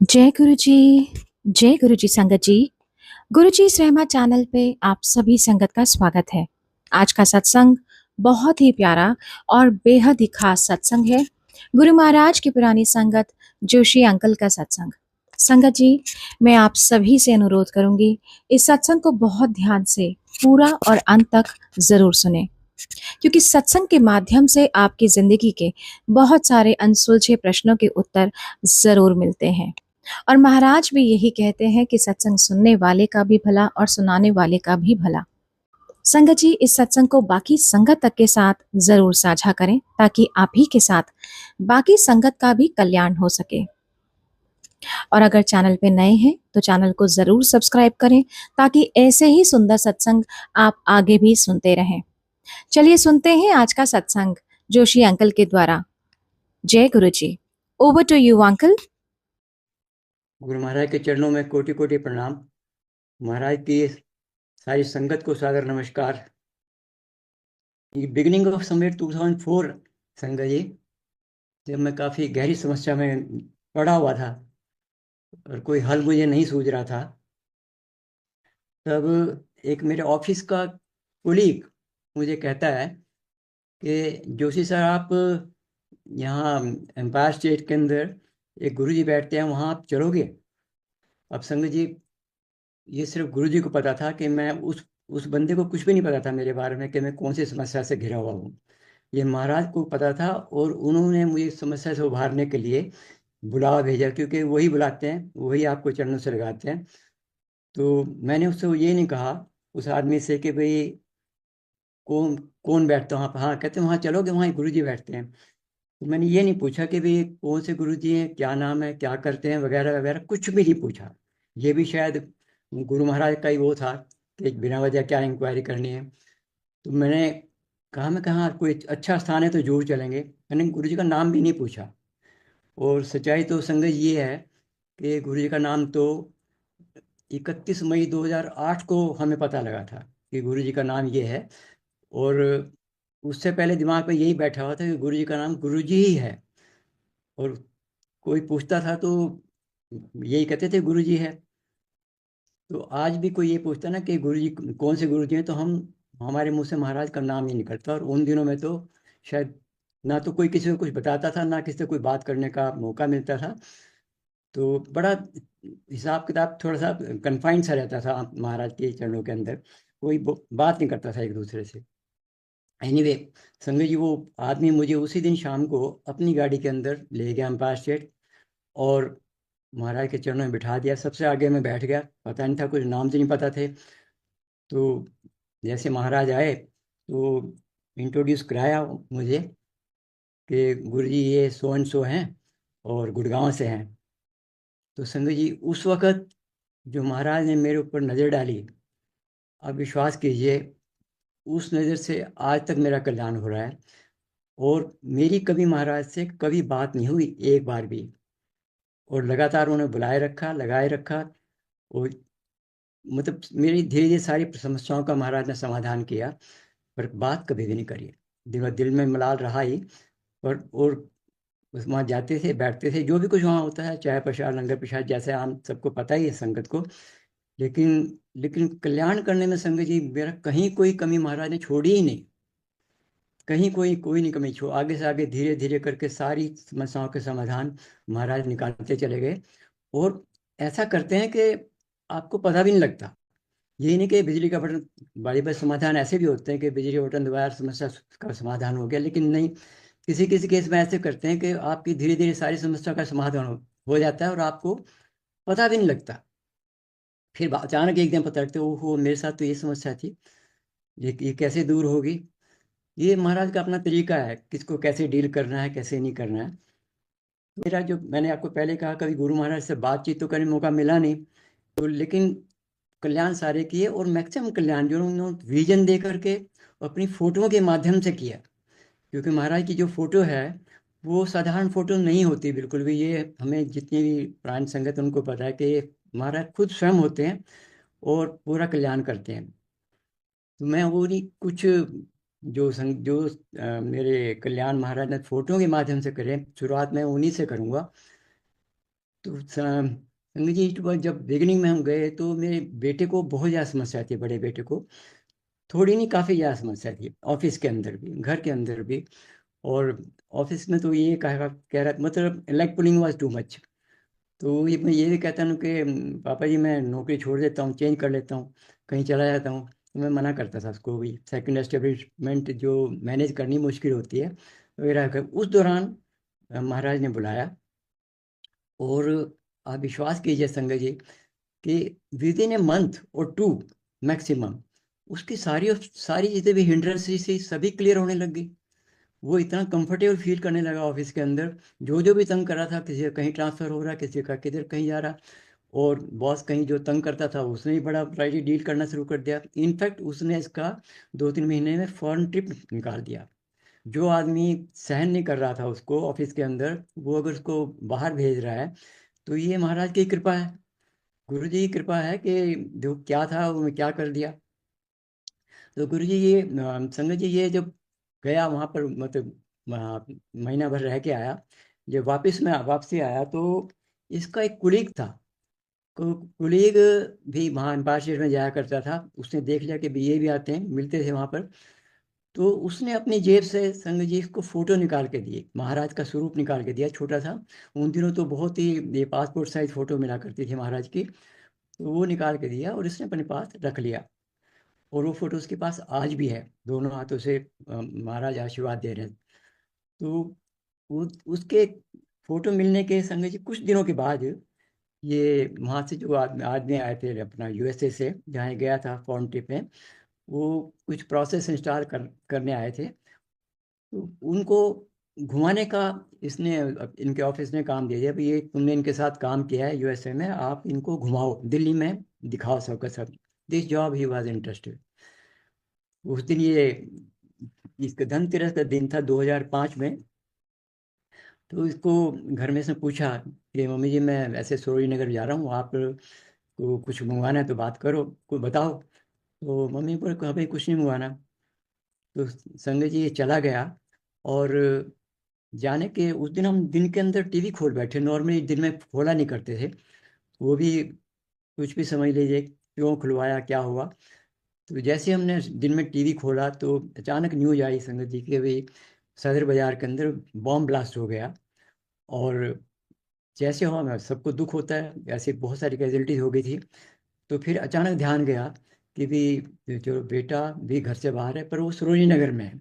जय गुरु जी। जय गुरु जी संगत जी। गुरु जी इस रहमा चैनल पे आप सभी संगत का स्वागत है। आज का सत्संग बहुत ही प्यारा और बेहद ही खास सत्संग है। गुरु महाराज की पुरानी संगत जोशी अंकल का सत्संग। संगत जी, मैं आप सभी से अनुरोध करूंगी इस सत्संग को बहुत ध्यान से पूरा और अंत तक जरूर सुने, क्योंकि सत्संग के माध्यम से आपकी जिंदगी के बहुत सारे अनसुलझे प्रश्नों के उत्तर जरूर मिलते हैं। और महाराज भी यही कहते हैं कि सत्संग सुनने वाले का भी भला और सुनाने वाले का भी भला। संगत जी, इस सत्संग को बाकी संगत तक के साथ जरूर साझा करें, ताकि आप ही के साथ बाकी संगत का भी कल्याण हो सके। और अगर चैनल पे नए हैं तो चैनल को जरूर सब्सक्राइब करें, ताकि ऐसे ही सुंदर सत्संग आप आगे भी सुनते रहें। चलिए सुनते हैं आज का सत्संग जोशी अंकल के द्वारा। जय गुरु जी। Over to you uncle. गुरु महाराज के चरणों में कोटि कोटि प्रणाम। महाराज की सारी संगत को सादर नमस्कार। बिगिनिंग ऑफ समवेयर 2004 संगत जी, जब मैं काफ़ी गहरी समस्या में पड़ा हुआ था और कोई हल मुझे नहीं सूझ रहा था, तब एक मेरे ऑफिस का कुलीग मुझे कहता है कि जोशी सर, आप यहाँ एम्पायर स्टेट के अंदर एक गुरु जी बैठते हैं, वहाँ आप चलोगे? अब संगत जी, ये सिर्फ गुरु जी को पता था कि मैं उस बंदे को कुछ भी नहीं पता था मेरे बारे में कि मैं कौन सी समस्या से घिरा हुआ हूँ। ये महाराज को पता था और उन्होंने मुझे इस समस्या से उभारने के लिए बुलावा भेजा, क्योंकि वही बुलाते हैं, वही आपको चरणों से लगाते हैं। तो मैंने उससे ये नहीं कहा, उस आदमी से, कि भाई कौन कौन बैठता है वहाँ पर। हाँ, कहते हैं वहाँ चलोगे, वहाँ गुरु जी बैठते हैं। तो मैंने ये नहीं पूछा कि भाई कौन से गुरु जी हैं, क्या नाम है, क्या करते हैं, वगैरह वगैरह, कुछ भी नहीं पूछा। ये भी शायद गुरु महाराज का ही वो था कि बिना वजह क्या इंक्वायरी करनी है। तो मैंने कहा, मैं कहाँ कोई अच्छा स्थान है तो जरूर चलेंगे। मैंने गुरु जी का नाम भी नहीं पूछा। और सच्चाई तो संगत ये है कि गुरु जी का नाम तो 31 मई 2008 को हमें पता लगा था कि गुरु जी का नाम ये है। और उससे पहले दिमाग में यही बैठा हुआ था कि गुरु जी का नाम गुरु जी ही है। और कोई पूछता था तो यही कहते थे गुरु जी है। तो आज भी कोई ये पूछता ना कि गुरु जी कौन से गुरु जी हैं, तो हम हमारे मुंह से महाराज का नाम ही निकलता। और उन दिनों में तो शायद ना तो कोई किसी को कुछ बताता था, ना किसी से कोई बात करने का मौका मिलता था। तो बड़ा हिसाब किताब थोड़ा सा कन्फाइंड सा रहता था महाराज के चरणों के अंदर। कोई बात नहीं करता था एक दूसरे से। एनीवे, संजय जी, वो आदमी मुझे उसी दिन शाम को अपनी गाड़ी के अंदर ले गया एम्पायर स्टेट, और महाराज के चरणों में बिठा दिया। सबसे आगे मैं बैठ गया, पता नहीं था, कुछ नाम तो नहीं पता थे। तो जैसे महाराज आए तो इंट्रोड्यूस कराया मुझे कि गुरु जी ये सो एंड सो हैं और गुड़गांव से हैं। तो संजय जी, उस वक़्त जो महाराज ने मेरे ऊपर नज़र डाली, आप विश्वास कीजिए, उस नज़र से आज तक मेरा कल्याण हो रहा है। और मेरी कभी महाराज से कभी बात नहीं हुई एक बार भी। और लगातार उन्होंने बुलाए रखा, लगाए रखा। और मतलब मेरी धीरे धीरे सारी समस्याओं का महाराज ने समाधान किया, पर बात कभी भी नहीं करी। दिल दिल में मलाल रहा ही। और बस वहाँ जाते थे, बैठते थे, जो भी कुछ वहाँ होता है, चाय प्रसाद लंगर प्रसाद, जैसे आम सबको पता ही है संगत को। लेकिन लेकिन कल्याण करने में संगत जी मेरा कहीं कोई कमी महाराज ने छोड़ी ही नहीं। कहीं कोई कोई नहीं कमी छोड़, आगे से आगे धीरे धीरे करके सारी समस्याओं के समाधान महाराज निकालते चले गए। और ऐसा करते हैं कि आपको पता भी नहीं लगता। यही नहीं कि बिजली का बटन, बड़े बड़े समाधान ऐसे भी होते हैं कि बिजली का बटन दबाया, समस्या का समाधान हो गया, लेकिन नहीं, किसी किसी केस में ऐसे करते हैं कि आपकी धीरे धीरे सारी समस्या का समाधान हो जाता है और आपको पता भी नहीं लगता। फिर अचानक एक दिन पता लगता है, ओहो, मेरे साथ तो ये समस्या थी, ये कैसे दूर होगी। ये महाराज का अपना तरीका है, किसको कैसे डील करना है, कैसे नहीं करना है। मेरा जो, मैंने आपको पहले कहा, कभी गुरु महाराज से बातचीत तो करने का मौका मिला नहीं, तो लेकिन कल्याण सारे किए। और मैक्सिमम कल्याण जो उन्होंने विजन दे करके अपनी फोटोओं के माध्यम से किया। क्योंकि महाराज की जो फोटो है वो साधारण फोटो नहीं होती बिल्कुल भी। ये हमें जितनी भी प्राण संगत उनको पता है कि महाराज खुद स्वयं होते हैं और पूरा कल्याण करते हैं। तो मैं वो नहीं कुछ जो मेरे कल्याण महाराज ने फोटो के माध्यम से करे, शुरुआत मैं उन्हीं से करूँगा। तो संगत जी, तो जब बिगिनिंग में हम गए तो मेरे बेटे को बहुत ज़्यादा समस्या थी, बड़े बेटे को। थोड़ी नहीं, काफ़ी ज़्यादा समस्या थी, ऑफिस के अंदर भी, घर के अंदर भी। और ऑफिस में तो ये कह रहा, मतलब leg pulling was too much. तो ये मैं ये भी कहता हूँ कि पापा जी मैं नौकरी छोड़ देता हूँ, चेंज कर लेता हूँ, कहीं चला जाता हूँ। तो मैं मना करता था उसको भी, सेकंड एस्टेब्लिशमेंट जो मैनेज करनी मुश्किल होती है वगैरह उस दौरान महाराज ने बुलाया। और आप विश्वास कीजिए संगत जी कि विद इन ए मंथ और टू मैक्सिमम, उसकी सारी सारी जितने भी हिंड्रेंसेस थी सभी क्लियर होने लग गई। वो इतना कंफर्टेबल फील करने लगा ऑफिस के अंदर। जो जो भी तंग कर रहा था, किसी का कहीं ट्रांसफर हो रहा, किसी का किधर कहीं जा रहा, और बॉस कहीं जो तंग करता था उसने भी बड़ा ब्राइटली डील करना शुरू कर दिया। इनफैक्ट उसने इसका 2-3 महीने में फॉरेन ट्रिप निकाल दिया। जो आदमी सहन नहीं कर रहा था उसको ऑफिस के अंदर, वो अगर उसको बाहर भेज रहा है, तो ये महाराज की कृपा है, गुरु जी की कृपा है कि जो क्या था वो क्या कर दिया। तो गुरु जी ये संगत जी, ये जब गया वहाँ पर, मतलब महीना भर रह के आया, जब वापसी आया तो इसका एक कुलीग था। कुलीग भी वहाँ एम्पायर में जाया करता था। उसने देख लिया कि भी ये भी आते हैं, मिलते थे वहाँ पर। तो उसने अपनी जेब से संगत जी को फोटो निकाल के दिए, महाराज का स्वरूप निकाल के दिया, छोटा सा। उन दिनों तो बहुत ही ये पासपोर्ट साइज फोटो मिला करती थी महाराज की। तो वो निकाल के दिया और इसने अपने पास रख लिया। और वो फोटो उसके पास आज भी है, दोनों हाथों से महाराज आशीर्वाद दे रहे हैं। तो वो उसके फोटो मिलने के संगत जी कुछ दिनों के बाद, ये वहाँ से जो आदमी आए थे अपना यूएसए से, जहाँ गया था फॉरेन ट्रिप में, वो कुछ प्रोसेस इंस्टॉल करने आए थे। तो उनको घुमाने का इसने, इनके ऑफिस ने काम दे दिया, भाई ये तुमने इनके साथ काम किया है यूएसए में, आप इनको घुमाओ, दिल्ली में दिखाओ सबका सब। This job he was interested. उस दिन ये इसका धनतेरस का दिन था 2005 में। तो इसको घर में इसने पूछा कि मम्मी जी मैं ऐसे सरोजनी नगर जा रहा हूँ, आप को कुछ मंगवाना है तो बात करो, कोई बताओ। तो मम्मी बोले कहा भाई कुछ नहीं मंगवाना। तो संजय जी ये चला गया। और जाने के उस दिन हम दिन के अंदर टीवी खोल बैठे, नॉर्मली दिन में खोला नहीं करते थे। वो भी कुछ भी समझ लीजिए क्यों खुलवाया, क्या हुआ। तो जैसे हमने दिन में टीवी खोला तो अचानक न्यूज आई संगत जी की, भाई सदर बाजार के अंदर बॉम्ब ब्लास्ट हो गया। और जैसे हो हमें सबको दुख होता है, ऐसे बहुत सारी कैजुअलिटीज हो गई थी। तो फिर अचानक ध्यान गया कि भी जो बेटा भी घर से बाहर है, पर वो सरोजनी नगर में है।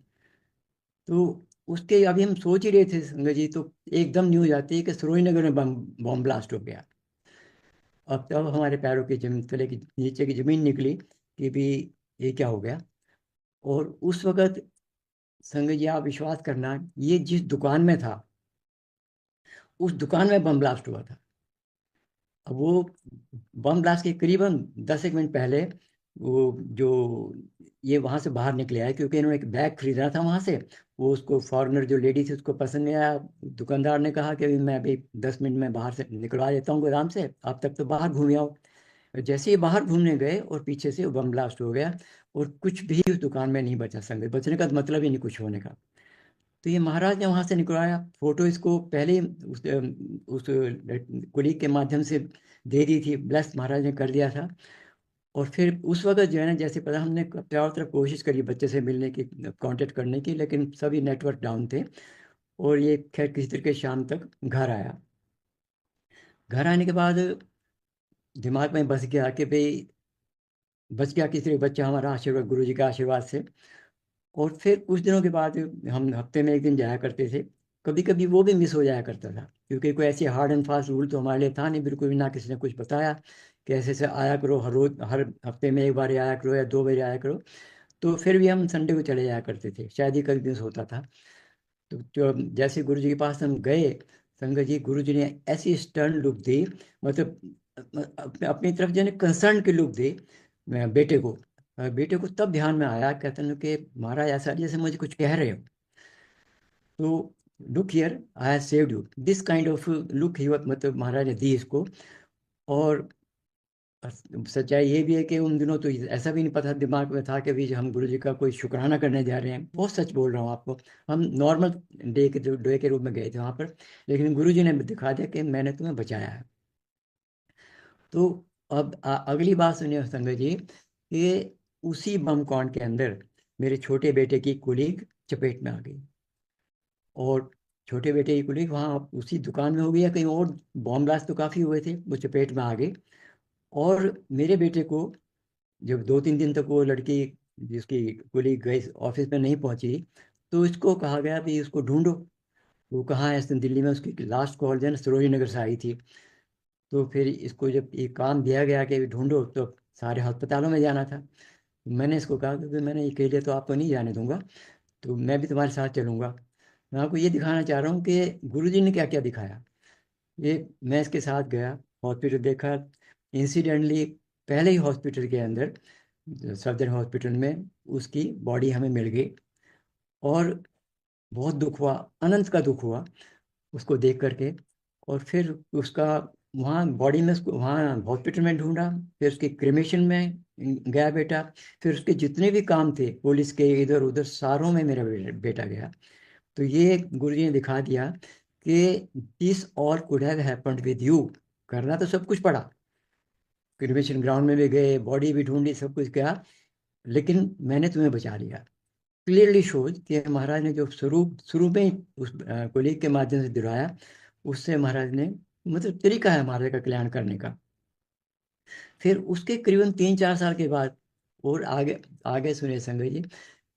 तो उसके अभी हम सोच ही रहे थे संगत जी, तो एकदम न्यूज आती है कि सरोजनी नगर में बम ब्लास्ट हो गया। अब तब हमारे पैरों की जमीन तले की नीचे की जमीन निकली कि भी ये क्या हो गया। और उस वक्त संगत जी आप विश्वास करना, ये जिस दुकान में था उस दुकान में बम ब्लास्ट हुआ था। अब वो बम ब्लास्ट के करीबन 10 एक मिनट पहले वो जो ये वहां से बाहर निकले आए, क्योंकि इन्होंने एक बैग खरीदना था वहां से। वो उसको फॉरेनर जो लेडी थी उसको पसंद नहीं आया। दुकानदार ने कहा कि अभी मैं अभी 10 मिनट में बाहर से निकलवा देता हूँ गोदाम से, आप तक तो बाहर घूम आओ। जैसे ही बाहर घूमने गए और पीछे से वो बम ब्लास्ट हो गया। और कुछ भी उस दुकान में नहीं बचा, संगत बचने का तो मतलब ही नहीं कुछ होने का। तो ये महाराज ने वहां से निकलवाया फोटो, इसको पहले ही उस कुलीग के माध्यम से दे दी थी, ब्लेस महाराज ने कर दिया था। और फिर उस वक्त जो है ना, जैसे पता, हमने चारों तरफ कोशिश करी बच्चे से मिलने की, कांटेक्ट करने की, लेकिन सभी नेटवर्क डाउन थे। और ये खैर किसी तरीके शाम तक घर आया। घर आने के बाद दिमाग में बस गया कि भाई बच गया, किसी तरह बच्चा, हमारा आशीर्वाद, गुरु जी का आशीर्वाद से। और फिर कुछ दिनों के बाद हम हफ्ते में एक दिन जाया करते थे। कभी कभी वो भी मिस हो जाया करता था, क्योंकि कोई ऐसे हार्ड एंड फास्ट रूल तो हमारे लिए था नहीं बिल्कुल भी, ना किसी ने कुछ बताया कि ऐसे ऐसे आया करो, हर रोज हर हफ्ते में एक बार आया करो या 2 बार आया करो। तो फिर भी हम संडे को चले जाया करते थे, शायद ही कभी मिस होता था। तो जो जैसे गुरु जी के पास हम गए, संगत जी, गुरु जी ने ऐसी स्टर्न लुक दी, मतलब अपनी तरफ जो है कंसर्न की लुक दी बेटे को। बेटे को तब ध्यान में आया, कहते हैं कि महाराज ऐसा जैसे मुझे कुछ कह रहे हो। तो look here, I have saved you, this kind of look ही, मतलब महाराज ने दी इसको। और और सच्चाई ये भी है कि उन दिनों तो ऐसा भी नहीं पता दिमाग में था कि भी हम गुरु जी का कोई शुक्राना करने जा रहे हैं। बहुत सच बोल रहा हूँ आपको। हम नॉर्मल डे के रूप में गए थे वहाँ पर, लेकिन गुरु जी ने दिखा दिया कि मैंने तुम्हें बचाया है। तो अब अगली बात सुनिए संगत जी, कि उसी बम कांड के अंदर मेरे छोटे बेटे की कुलीग चपेट में आ गई। और छोटे बेटे की कुलीग वहाँ उसी दुकान में हो गई या कहीं और, बॉम्ब ब्लास्ट तो काफ़ी हुए थे, वो चपेट में आ गई। और मेरे बेटे को जब 2-3 दिन तक वो लड़की जिसकी कुलीग गई ऑफिस में नहीं पहुंची, तो इसको कहा गया कि उसको ढूंढो। वो कहाँ है, इस दिन दिल्ली में उसकी लास्ट कॉल जो है ना सरोजनी नगर से आई थी। तो फिर इसको जब ये काम दिया गया कि ढूंढो, तो सारे अस्पतालों में जाना था। मैंने इसको कहा कि मैंने अकेले तो आपको नहीं जाने दूंगा, तो मैं भी तुम्हारे साथ चलूंगा। मैं आपको ये दिखाना चाह रहा हूँ कि गुरुजी ने क्या क्या दिखाया। ये मैं इसके साथ गया, हॉस्पिटल देखा। इंसिडेंटली पहले ही हॉस्पिटल के अंदर, सफदर हॉस्पिटल में, उसकी बॉडी हमें मिल गई। और बहुत दुख हुआ, अनंत का दुख हुआ उसको देख करके। और फिर उसका वहाँ बॉडी में, उसको वहाँ हॉस्पिटल में ढूंढा। फिर उसके क्रिमेशन में गया बेटा। फिर उसके जितने भी काम थे पुलिस के इधर उधर, सारों में मेरा बेटा गया। तो ये गुरुजी ने दिखा दिया कि this all could have happened with you. करना तो सब कुछ पड़ा, क्रिमेशन ग्राउंड में भी गए, बॉडी भी ढूंढी, सब कुछ किया, लेकिन मैंने तुम्हें बचा लिया। क्लियरली शोज कि महाराज ने जो शुरू शुरू में ही उस कोलीग के माध्यम से दिलाया, उससे महाराज ने, मतलब तरीका है महाराज का कल्याण करने का। फिर उसके करीबन 3-4 साल के बाद, और आगे आगे सुने संगत जी,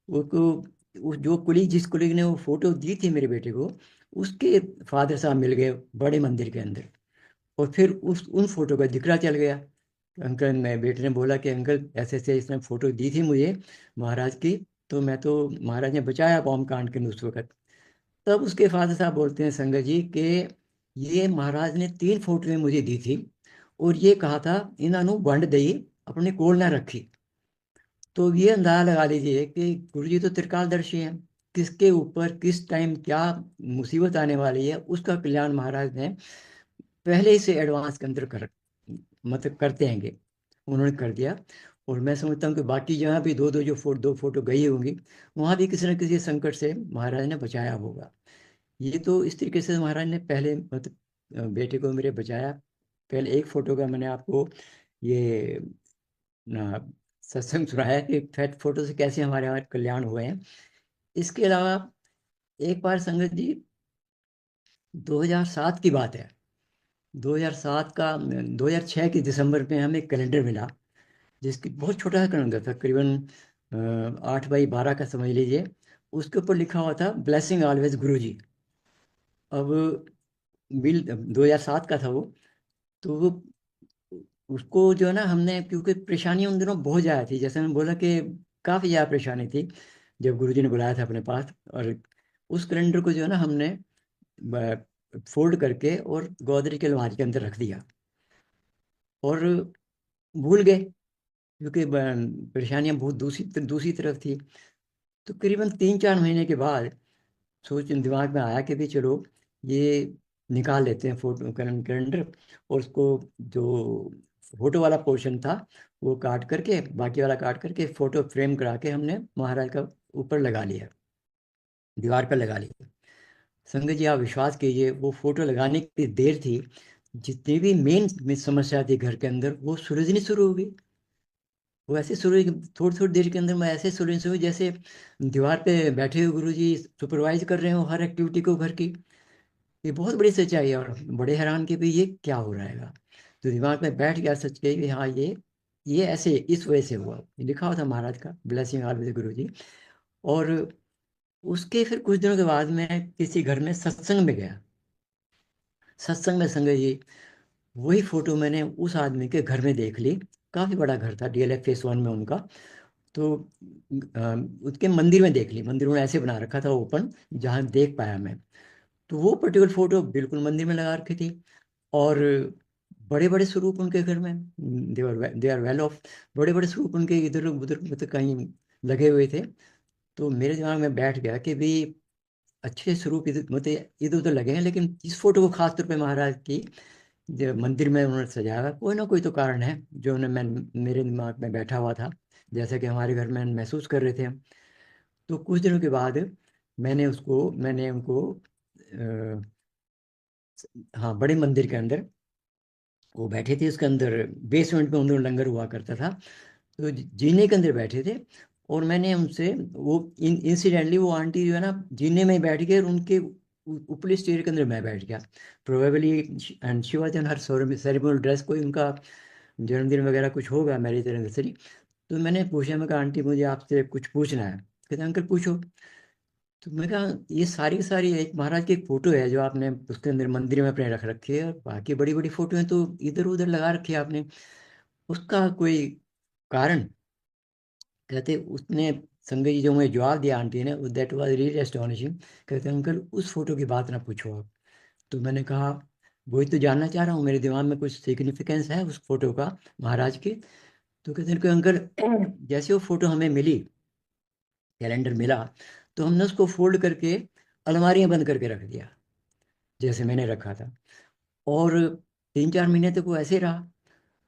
वो जो कुलीग, जिस कुलीग ने वो फोटो दी थी मेरे बेटे को, उसके फादर साहब मिल गए बड़े मंदिर के अंदर। और फिर उस उन फोटो का जिक्र चल गया। अंकल, मैं बेटे ने बोला कि अंकल ऐसे ऐसे इसने फोटो दी थी मुझे महाराज की, तो मैं तो, महाराज ने बचाया बॉम्ब कांड के उस वक्त। तब उसके फादर साहब बोलते हैं संगत जी कि ये महाराज ने 3 फोटोएं मुझे दी थी, और ये कहा था इन्होंने वंड दई, अपने कोल ना रखी। तो ये अंदाजा लगा लीजिए कि गुरु जी तो त्रिकालदर्शी हैं। किसके ऊपर किस टाइम क्या मुसीबत आने वाली है, उसका कल्याण महाराज ने पहले ही से एडवांस के अंदर कर, मतलब करते हैंगे। उन्होंने कर दिया। और मैं समझता हूँ कि बाकी जहाँ भी दो फोटो गई होंगी, वहाँ भी किसी न किसी संकट से महाराज ने बचाया होगा। ये तो इस तरीके से महाराज ने पहले, मतलब बेटे को मेरे बचाया। पहले एक फोटो का मैंने आपको ये ना सत्संग सुनाया कि फैट फोटो से कैसे हमारे हमारे कल्याण हुए हैं। इसके अलावा एक बार संगत जी, 2007 की बात है। 2007 का 2006 के दिसंबर में हमें एक कैलेंडर मिला, जिसकी बहुत छोटा सा कैलेंडर था, करीबन 8x12 का समझ लीजिए। उसके ऊपर लिखा हुआ था ब्लेसिंग ऑलवेज गुरु जी। अब बिल 2007 का था वो। तो वो, उसको जो है ना, हमने, क्योंकि परेशानी उन दिनों बहुत ज़्यादा थी, जैसे मैंने बोला कि काफ़ी ज़्यादा परेशानी थी, जब गुरुजी ने बुलाया था अपने पास। और उस कैलेंडर को जो है ना, हमने फोल्ड करके और गोदरेज के अलमारी के अंदर रख दिया, और भूल गए, क्योंकि परेशानियां बहुत दूसरी दूसरी तरफ थी। तो करीबन 3-4 महीने के बाद सोच दिमाग में आया कि भी चलो ये निकाल लेते हैं फोटो कैलेंडर, और उसको जो फोटो वाला पोर्शन था वो काट करके, बाकी वाला काट करके फोटो फ्रेम करा के हमने महाराज का ऊपर लगा लिया, दीवार पर लगा लिया। संगत जी, आप विश्वास कीजिए, वो फोटो लगाने की देर थी, जितनी भी मेन समस्या थी घर के अंदर, वो सुलझनी शुरू हो गई। वो ऐसे शुरू हुई कि थोड़ी थोड़ी देर के अंदर मैं ऐसे सुलझनी शुरू हुई, जैसे दीवार पे बैठे हुए गुरु जी सुपरवाइज कर रहे हो हर एक्टिविटी को घर की। ये बहुत बड़ी सच्चाई है, और बड़े हैरान कि भाई ये क्या हो रहा है। तो दिमाग में बैठ गया सच के कि हाँ, ये ऐसे इस वजह से हुआ। ये लिखा हुआ था महाराज का ब्लेसिंग ऑलवेज गुरु जी। और उसके फिर कुछ दिनों के बाद मैं किसी घर में सत्संग में गया। सत्संग में संगत जी, वही फोटो मैंने उस आदमी के घर में देख ली। काफी बड़ा घर था, DLF फेस 1 में उनका। तो उसके मंदिर में देख ली, मंदिर में ऐसे बना रखा था ओपन, जहाँ देख पाया मैं। तो वो पर्टिकुलर फोटो बिल्कुल मंदिर में लगा रखी थी। और बड़े बड़े स्वरूप उनके घर में, दे आर वेल ऑफ, बड़े बड़े स्वरूप उनके इधर उधर, मतलब कहीं लगे हुए थे। तो मेरे दिमाग में बैठ गया कि भी अच्छे स्वरूप इधर, मतलब इधर उधर लगे हैं, लेकिन इस फोटो को खास तौर पे महाराज की जो मंदिर में उन्होंने सजाया हुआ है, कोई ना कोई तो कारण है जो उन्हें मैं मेरे दिमाग में बैठा हुआ था, जैसा कि हमारे घर में महसूस कर रहे थे हम। तो कुछ दिनों के बाद मैंने उनको हाँ, बड़े मंदिर के अंदर वो बैठे थे, उसके अंदर बेसमेंट में उन लंगर हुआ करता था, तो जीने के अंदर बैठे थे। और मैंने उनसे वो इंसिडेंटली वो आंटी जो है ना, जीने में ही बैठ गए और उनके ऊपरी स्टेज के अंदर मैं बैठ गया probably. And she was in her ceremonial dress, कोई उनका जन्मदिन वगैरह कुछ होगा मैरिज एनिवर्सरी। तो मैंने पूछा, मैं कहा आंटी मुझे आपसे कुछ पूछना है। कहते अंकल पूछो। तो मैं कहा ये सारी की सारी एक महाराज की एक फोटो है जो आपने उसके अंदर मंदिर में अपने रख रखी है, और बाकी बड़ी बड़ी फोटो हैं तो इधर उधर लगा रखी है आपने, उसका कोई कारण? कहते उसने संजय जी जो मुझे जवाब दिया आंटी ने, दैट वाज रियली एस्टोनिशिंग। कहते अंकल उस फोटो की बात ना पूछो आप। तो मैंने कहा वही तो जानना चाह रहा हूँ, मेरे दिमाग में कुछ सिग्निफिकेंस है उस फोटो का महाराज की। तो कहते हैं कि अंकल जैसे वो फोटो हमें मिली, कैलेंडर मिला, तो हमने उसको फोल्ड करके अलमारियां बंद करके रख दिया जैसे मैंने रखा था। और 3-4 महीने तक वो ऐसे रहा।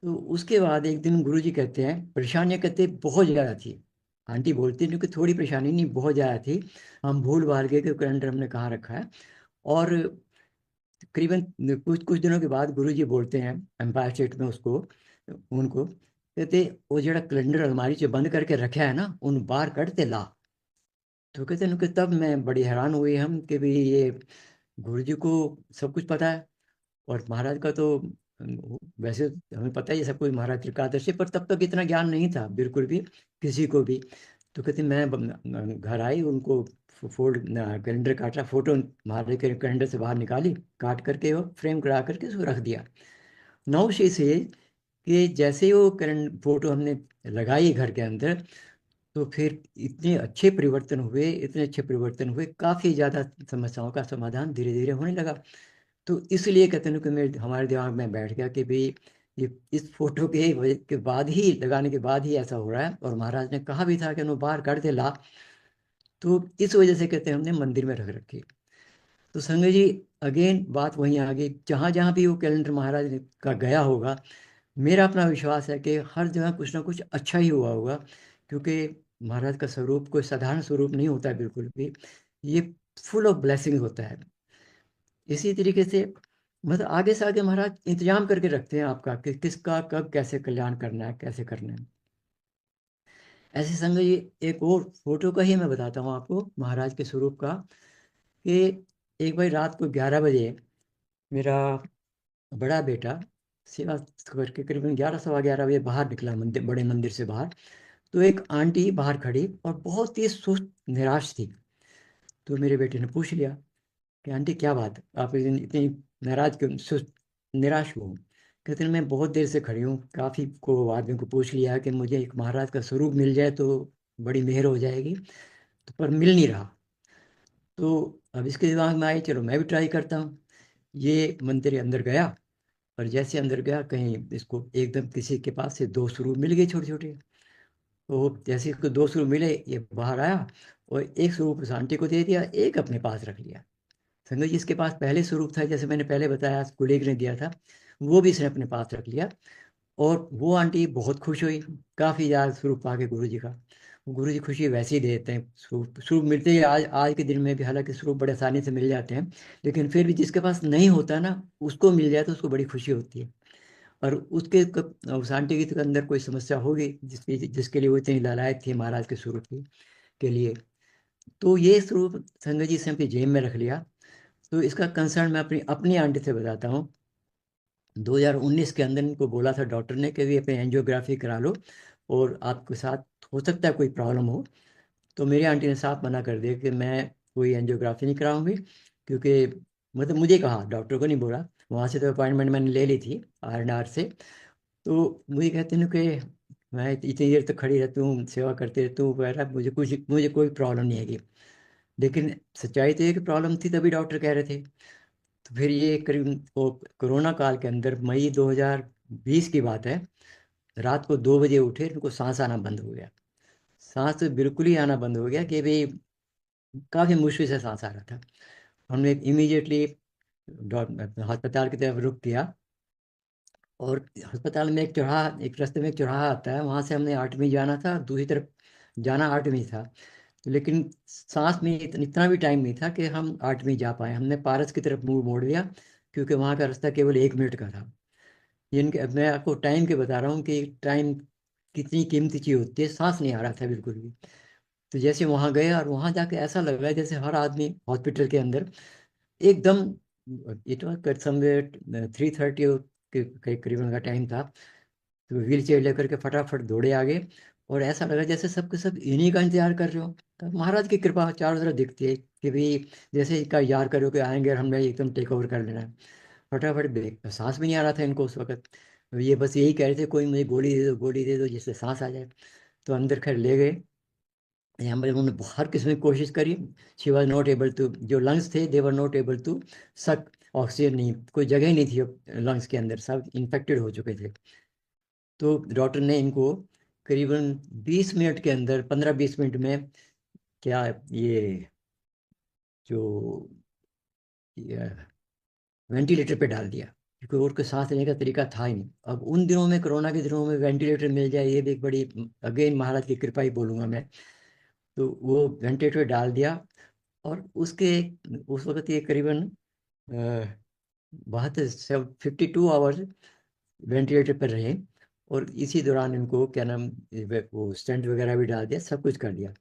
तो उसके बाद एक दिन गुरुजी कहते हैं परेशानियां कहते बहुत ज़्यादा थी। आंटी बोलती है क्योंकि थोड़ी परेशानी नहीं, बहुत ज़्यादा थी। हम भूल भाल गए कि कैलेंडर हमने कहाँ रखा है। और तकरीबन कुछ कुछ दिनों के बाद गुरुजी बोलते हैं एम्पायर स्टेट में उसको उनको, कहते वो जरा कैलेंडर अलमारी से बंद करके रखा है ना, उन बाहर कटते ला। तो कहते हैं कि तब मैं बड़ी हैरान हुई हम कि भाई ये गुरुजी को सब कुछ पता है। और महाराज का तो वैसे हमें पता ही है सब कुछ, महाराज त्रिकादशी, पर तब तक इतना ज्ञान नहीं था बिल्कुल भी किसी को भी। तो कहते मैं घर आई, उनको फोल्ड कैलेंडर काटा, फोटो महाराज के कैलेंडर से बाहर निकाली, काट करके वो फ्रेम करा करके उसको रख दिया। नाउ शी से कि जैसे ही वो कैलेंडर फोटो हमने लगाई घर के अंदर, तो फिर इतने अच्छे परिवर्तन हुए, इतने अच्छे परिवर्तन हुए, काफ़ी ज़्यादा समस्याओं का समाधान धीरे धीरे होने लगा। तो इसलिए कहते हैं कि मेरे हमारे दिमाग में बैठ गया कि भाई ये इस फोटो के वजह के बाद ही, लगाने के बाद ही ऐसा हो रहा है, और महाराज ने कहा भी था कि उन्होंने बाहर कर दे ला। तो इस वजह से कहते हैं हमने मंदिर में रख रखी। तो संजय जी, अगेन बात वहीं आ गई, जहाँ जहाँ भी वो कैलेंडर महाराज का गया होगा, मेरा अपना विश्वास है कि हर जगह कुछ ना कुछ अच्छा ही हुआ होगा, क्योंकि महाराज का स्वरूप कोई साधारण स्वरूप नहीं होता है बिल्कुल भी, ये फुल ऑफ ब्लेसिंग होता है। इसी तरीके से मतलब आगे से आगे महाराज इंतजाम करके रखते हैं आपका कि किसका कब कैसे कल्याण करना है, कैसे करना है। ऐसे संग ये एक और फोटो का ही मैं बताता हूँ आपको महाराज के स्वरूप का, कि एक बार रात को 11 बजे मेरा बड़ा बेटा सेवा करके करीबन 11 सवा 11 बजे बाहर निकला, मंदिर बड़े मंदिर से बाहर। तो एक आंटी बाहर खड़ी और बहुत ही सुस्त निराश थी। तो मेरे बेटे ने पूछ लिया कि आंटी क्या बात, आप इतनी इतनी नाराज क्यों, सुस्त निराश क्यों हो? कहते हैं मैं बहुत देर से खड़ी हूँ, काफ़ी को आदमी को पूछ लिया कि मुझे एक महाराज का स्वरूप मिल जाए तो बड़ी मेहर हो जाएगी, तो पर मिल नहीं रहा। तो अब इसके दिमाग में आई चलो मैं भी ट्राई करता हूँ। ये मंदिर के अंदर गया, और जैसे अंदर गया कहीं इसको एकदम किसी के पास से दो स्वरूप मिल गए छोटे छोटे। तो जैसे इसको दो स्वरूप मिले, ये बाहर आया और एक स्वरूप उस आंटी को दे दिया, एक अपने पास रख लिया। संगत जी, इसके पास पहले स्वरूप था जैसे मैंने पहले बताया, कुलीग ने दिया था, वो भी इसने अपने पास रख लिया। और वो आंटी बहुत खुश हुई, काफ़ी ज़्यादा स्वरूप पाके गुरु जी का। गुरु जी खुशी वैसे ही दे देते हैं, स्वरूप स्वरूप मिलते ही आज आज के दिन में भी, हालांकि स्वरूप बड़े आसानी से मिल जाते हैं, लेकिन फिर भी जिसके पास नहीं होता ना, उसको मिल जाए तो उसको बड़ी खुशी होती है। और उस आंटी के अंदर कोई समस्या होगी जिसके लिए वो इतनी लालायत थी महाराज के स्वरूप के लिए। तो ये स्वरूप संगत जी से अपनी जेब में रख लिया। तो इसका कंसर्न मैं अपनी अपनी आंटी से बताता हूँ। 2019 के अंदर इनको बोला था डॉक्टर ने कि भी अपनी एंजियोग्राफी करा लो, और आपके साथ हो सकता है कोई प्रॉब्लम हो। तो मेरी आंटी ने साफ मना कर दिया कि मैं कोई एंजियोग्राफी नहीं कराऊंगी, क्योंकि मतलब मुझे कहा, डॉक्टर को नहीं बोला। वहाँ से तो अपॉइंटमेंट मैंने ले ली थी RNR से। तो मुझे कहते हैं कि मैं इतनी देर तक खड़ी रहती हूँ, सेवा करते रहती हूँ वगैरह, मुझे कोई प्रॉब्लम नहीं है। लेकिन सच्चाई तो ये कि प्रॉब्लम थी, तभी डॉक्टर कह रहे थे। तो फिर ये करीब वो कोरोना काल के अंदर मई 2020 की बात है, रात को 2 बजे उठे, उनको सांस आना बंद हो गया। सांस तो बिल्कुल ही आना बंद हो गया कि भाई काफ़ी मुश्किल से सांस आ रहा था। हमने इमीडिएटली अस्पताल की तरफ रुख किया। और अस्पताल में एक चौराहा, एक रास्ते में एक चौराहा आता है, वहां से हमने 8वीं जाना था, दूसरी तरफ जाना 8वीं था। लेकिन सांस में इतना भी टाइम नहीं था कि हम 8वीं जा पाए। हमने पारस की तरफ मुंह मोड़ लिया, क्योंकि वहां का रास्ता केवल 1 मिनट का था। ये इनके, मैं आपको टाइम के बता रहा हूँ कि टाइम कितनी कीमती चीज होती है। सांस नहीं आ रहा था बिल्कुल भी। तो जैसे वहां गए और वहां जाके ऐसा लग रहा है जैसे हर आदमी हॉस्पिटल के अंदर एकदम, इट वॉज समवेयर 3:30 के करीबन का टाइम था। तो व्हील चेयर लेकर के फटाफट दौड़े आगे, और ऐसा लगा जैसे सबके सब इन्हीं का इंतजार कर रहे हो। तो महाराज की कृपा चारों तरफ दिखती है कि भाई जैसे इसका याद करो कि आएंगे और हमने एकदम टेक ओवर कर लेना है। फटाफट ब्रेक, सांस भी नहीं आ रहा था इनको उस वक्त। ये बस यही कह रहे थे कोई मुझे गोली दे दो, गोली दे दो, जिससे सांस आ जाए। तो अंदर खैर ले गए। यहाँ पर उन्होंने हर किस्म की कोशिश करी। She was not able to, जो लंग्स थे they were not able to suck oxygen, नहीं, कोई जगह ही नहीं थी लंग्स के अंदर, सब इन्फेक्टेड हो चुके थे। तो डॉक्टर ने इनको करीबन 20 मिनट के अंदर, 15-20 मिनट में, क्या ये जो वेंटिलेटर पे डाल दिया, क्योंकि और कोई सांस लेने का तरीका था ही नहीं। अब उन दिनों में, कोरोना के दिनों में वेंटिलेटर मिल जाए, ये भी एक बड़ी, अगेन महाराज की कृपा ही बोलूंगा मैं। तो वो वेंटिलेटर पे डाल दिया, और उसके उस वक्त ये करीबन 52 आवर्स वेंटिलेटर पर रहे। और इसी दौरान इनको क्या नाम, वो स्टेंट वगैरह भी डाल दिया, सब कुछ कर दिया।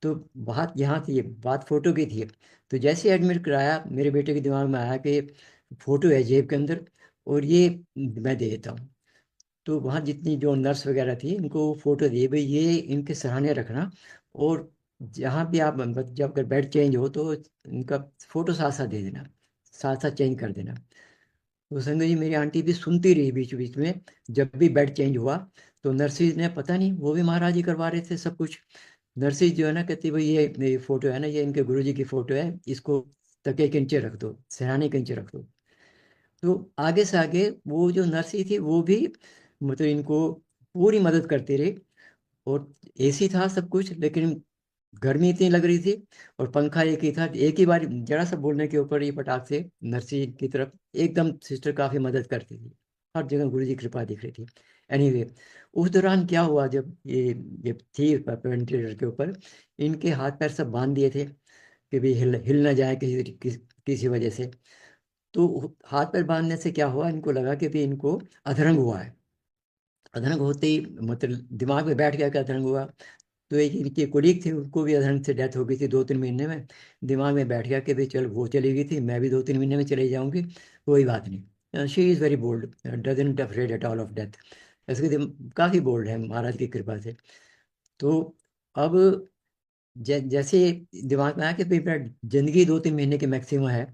तो बात यहाँ थी, बात फोटो की थी। तो जैसे एडमिट कराया, मेरे बेटे के दिमाग में आया कि फोटो है जेब के अंदर, और ये मैं दे देता हूँ। तो वहाँ जितनी जो नर्स वगैरह थी, इनको वो फोटो दिए, भाई ये इनके सराहने रखना, और जहाँ भी आप जब अगर बेड चेंज हो तो इनका फोटो साथ साथ दे देना, साथ साथ चेंज कर देना। तो संजय जी, मेरी आंटी भी सुनती रही बीच बीच में। जब भी बेड चेंज हुआ तो नर्सिस ने, पता नहीं, वो भी महाराज ही करवा रहे थे सब कुछ। नर्सिस जो है ना, कहती भाई ये फोटो है ना, ये इनके गुरुजी की फोटो है, इसको तकिए के नीचे रख दो, सिरहाने के नीचे रख दो। तो आगे से आगे वो जो नर्सी थी वो भी मतलब इनको पूरी मदद करती रही। और एसी था सब कुछ, लेकिन गर्मी इतनी लग रही थी, और पंखा एक ही था। एक ही बार जरा सा बोलने के ऊपर ही पटाख से नर्सी की तरफ एकदम सिस्टर काफी मदद करती थी। हर जगह गुरु जी की कृपा दिख रही थी। एनीवे, उस दौरान क्या हुआ, जब ये थी वेंटिलेटर के ऊपर, इनके हाथ पैर सब बांध दिए थे कि भी हिल ना जाए किसी वजह से। तो हाथ पैर बांधने से क्या हुआ, इनको लगा कि भी इनको अधरंग हुआ है। अधरंग होते ही मतलब दिमाग में बैठ गया कि अधरंग हुआ। तो एक इनके कोलीग थे, उनको भी अधरंग से डेथ हो गई थी 2-3 महीने में। दिमाग में बैठ गया कि भाई चल, वो चली गई थी, मैं भी 2-3 महीने में चली जाऊंगी, कोई बात नहीं। She is very bold, doesn't afraid at all of death. ऐसे काफ़ी बोल्ड है महाराज की कृपा से। तो अब जैसे दिमाग में आया कि भाई मेरा जिंदगी 2-3 महीने की मैक्सिमम है,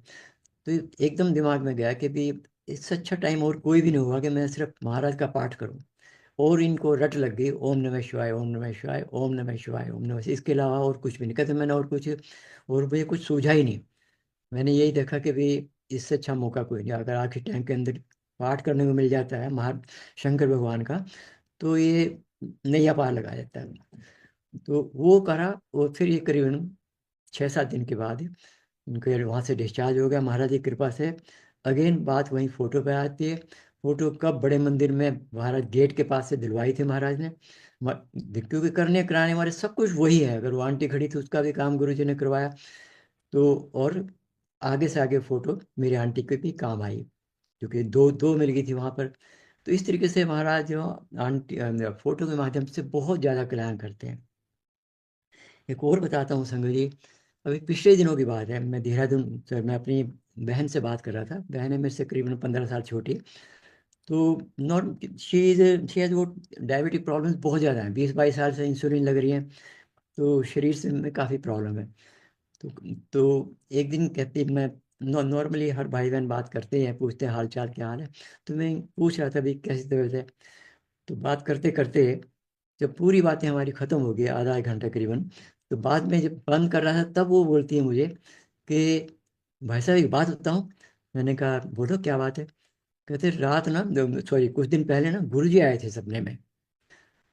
तो एकदम दिमाग में गया कि भाई इससे अच्छा टाइम और कोई भी नहीं हुआ कि मैं सिर्फ महाराज का पाठ करूं। और इनको रट लग गई, ओम नमः शिवाय, ओम नमः शिवाय, ओम नमः शिवाय, ओम नमः शिवाय। इसके अलावा और कुछ भी नहीं कहते मैंने, और कुछ, और मुझे कुछ सूझा ही नहीं। मैंने यही देखा कि भाई इससे अच्छा मौका कोई नहीं, अगर आखिर टाइम के अंदर पाठ करने को मिल जाता है महा शंकर भगवान का, तो ये नैया पार लगा जाता है। तो वो करा। और फिर ये करीबन 6-7 दिन के बाद उनके वहाँ से डिस्चार्ज हो गया महाराज की कृपा से। अगेन बात वहीं फोटो पे आती है। फोटो कब बड़े मंदिर में महाराज गेट के पास से दिलवाई थी महाराज ने। क्योंकि करने कराने वाले सब कुछ वही है, अगर वो आंटी खड़ी थी उसका भी काम गुरु जी ने करवाया। तो और आगे से आगे फोटो मेरी आंटी के भी काम आई, क्योंकि दो दो मिल गई थी वहाँ पर। तो इस तरीके से महाराज जो आंटी फोटो के माध्यम से बहुत ज़्यादा कल्याण करते हैं। एक और बताता हूँ संग जी। अभी पिछले दिनों की बात है, मैं देहरादून सर, मैं अपनी बहन से बात कर रहा था। बहन है मेरे से करीबन 15 साल छोटी। तो नॉट शी हैज़ वो डायबिटिक प्रॉब्लम्स बहुत ज़्यादा हैं, 20-22 साल से इंसुलिन लग रही है। तो शरीर से में काफ़ी प्रॉब्लम है। तो एक दिन कहती, मैं नॉर्मली हर भाई बहन बात करते हैं, पूछते हैं हाल चाल क्या हाल है। तो मैं पूछ रहा था भाई कैसी तबीयत है। तो बात करते करते जब पूरी बातें हमारी ख़त्म हो गई, आधा एक घंटा करीबन, तो बाद में जब बंद कर रहा था तब वो बोलती है मुझे कि भाई साहब एक बात बताऊं। मैंने कहा बोलो क्या बात है। कहते रात ना, सॉरी, कुछ दिन पहले ना गुरु जी आए थे सपने में।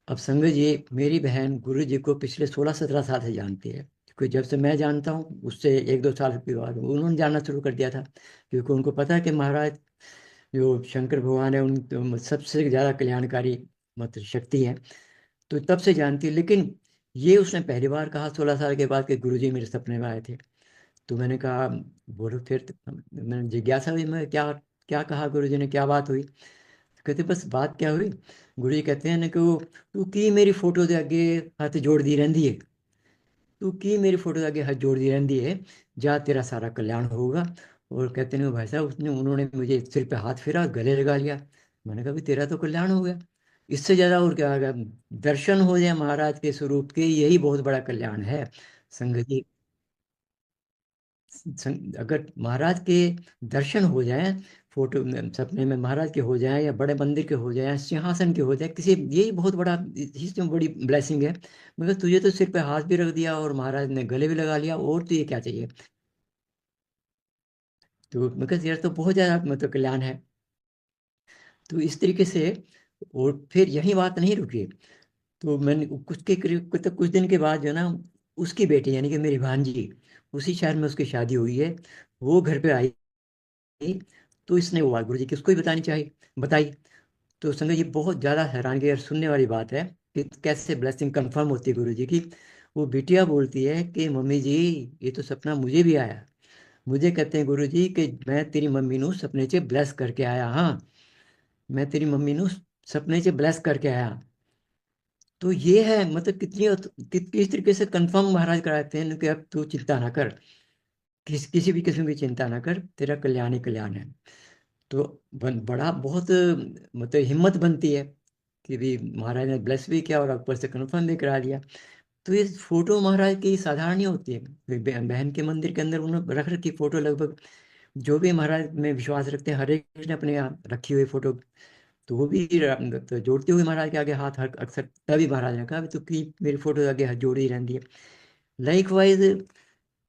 अब संगत जी, मेरी बहन गुरु जी को पिछले 16-17 साल से जानती है, क्योंकि जब से मैं जानता हूँ उससे 1-2 साल के बाद उन्होंने जानना शुरू कर दिया था। क्योंकि उनको पता है कि महाराज जो शंकर भगवान है, उन तो सबसे ज़्यादा कल्याणकारी मतलब शक्ति है। तो तब से जानती है। लेकिन ये उसने पहली बार कहा 16 साल के बाद कि गुरुजी मेरे सपने में आए थे। तो मैंने कहा, बोलो फिर। मैंने जिज्ञासा हुई, मैं क्या क्या कहा गुरुजी ने, क्या बात हुई? तो कहते बस बात क्या हुई, गुरुजी कहते हैं ना कि वो तू की मेरी फोटो के आगे हाथ जोड़ दी रहती है, तू की मेरी फोटो के आगे हाथ जोड़ दी रहती है, जा तेरा सारा कल्याण होगा। और कहते हैं भाई साहब, उन्होंने मुझे सिर पे हाथ फेरा, गले लगा लिया। मैंने कहा भी तेरा तो कल्याण हो गया, इससे ज्यादा और क्या होगा? दर्शन हो जाए महाराज के स्वरूप के, यही बहुत बड़ा कल्याण है संगत जी। अगर महाराज के दर्शन हो जाएं, फोटो में सपने में महाराज के हो जाएं, या बड़े मंदिर के हो जाएं, सिंहासन के हो जाए किसी, यही बहुत बड़ा, इसमें बड़ी ब्लेसिंग है। मगर तुझे तो सिर पे हाथ भी रख दिया और महाराज ने गले भी लगा लिया, और तुझे क्या चाहिए? तो मगर यार तो बहुत ज्यादा मतलब कल्याण है। तो इस तरीके से, और फिर यही बात नहीं रुकी। तो मैंने कुछ के करीब कुछ दिन के बाद जो है ना, उसकी बेटी यानी कि मेरी भांजी, उसी शहर में उसकी शादी हुई है, वो घर पे आई। तो इसने वो गुरु जी की उसको ही बतानी चाहिए, बताई। तो संगत जी बहुत ज़्यादा हैरानगी और सुनने वाली बात है कि कैसे ब्लेसिंग कंफर्म होती है गुरु जी की। वो बिटिया बोलती है कि मम्मी जी, ये तो सपना मुझे भी आया। मुझे कहते हैं गुरु जी कि मैं तेरी मम्मी नू सपने च ब्लेस करके आया, हाँ, मैं तेरी मम्मी नू सपने च ब्लेस करके आया। तो ये है मतलब किस तरीके से कंफर्म महाराज कराते हैं कि अब तू चिंता ना कर, किसी भी किस्म की चिंता ना कर, तेरा कल्याण ही कल्याण है। तो बड़ा बहुत मतलब हिम्मत बनती है कि भी महाराज ने ब्लेस भी किया और ऊपर से कन्फर्म भी करा दिया। तो ये फोटो महाराज की साधारण नहीं होती है। बहन के मंदिर के अंदर उन्होंने रख रखी फोटो, लगभग जो भी महाराज में विश्वास रखते हैं हर एक ने अपने यहाँ रखी हुई फोटो। तो वो भी तो जोड़ते हुए महाराज के आगे हाथ, हर अक्सर तभी महाराज ने कहा तो कि मेरी फोटो के आगे हाथ जोड़ी रहती है। लाइक वाइज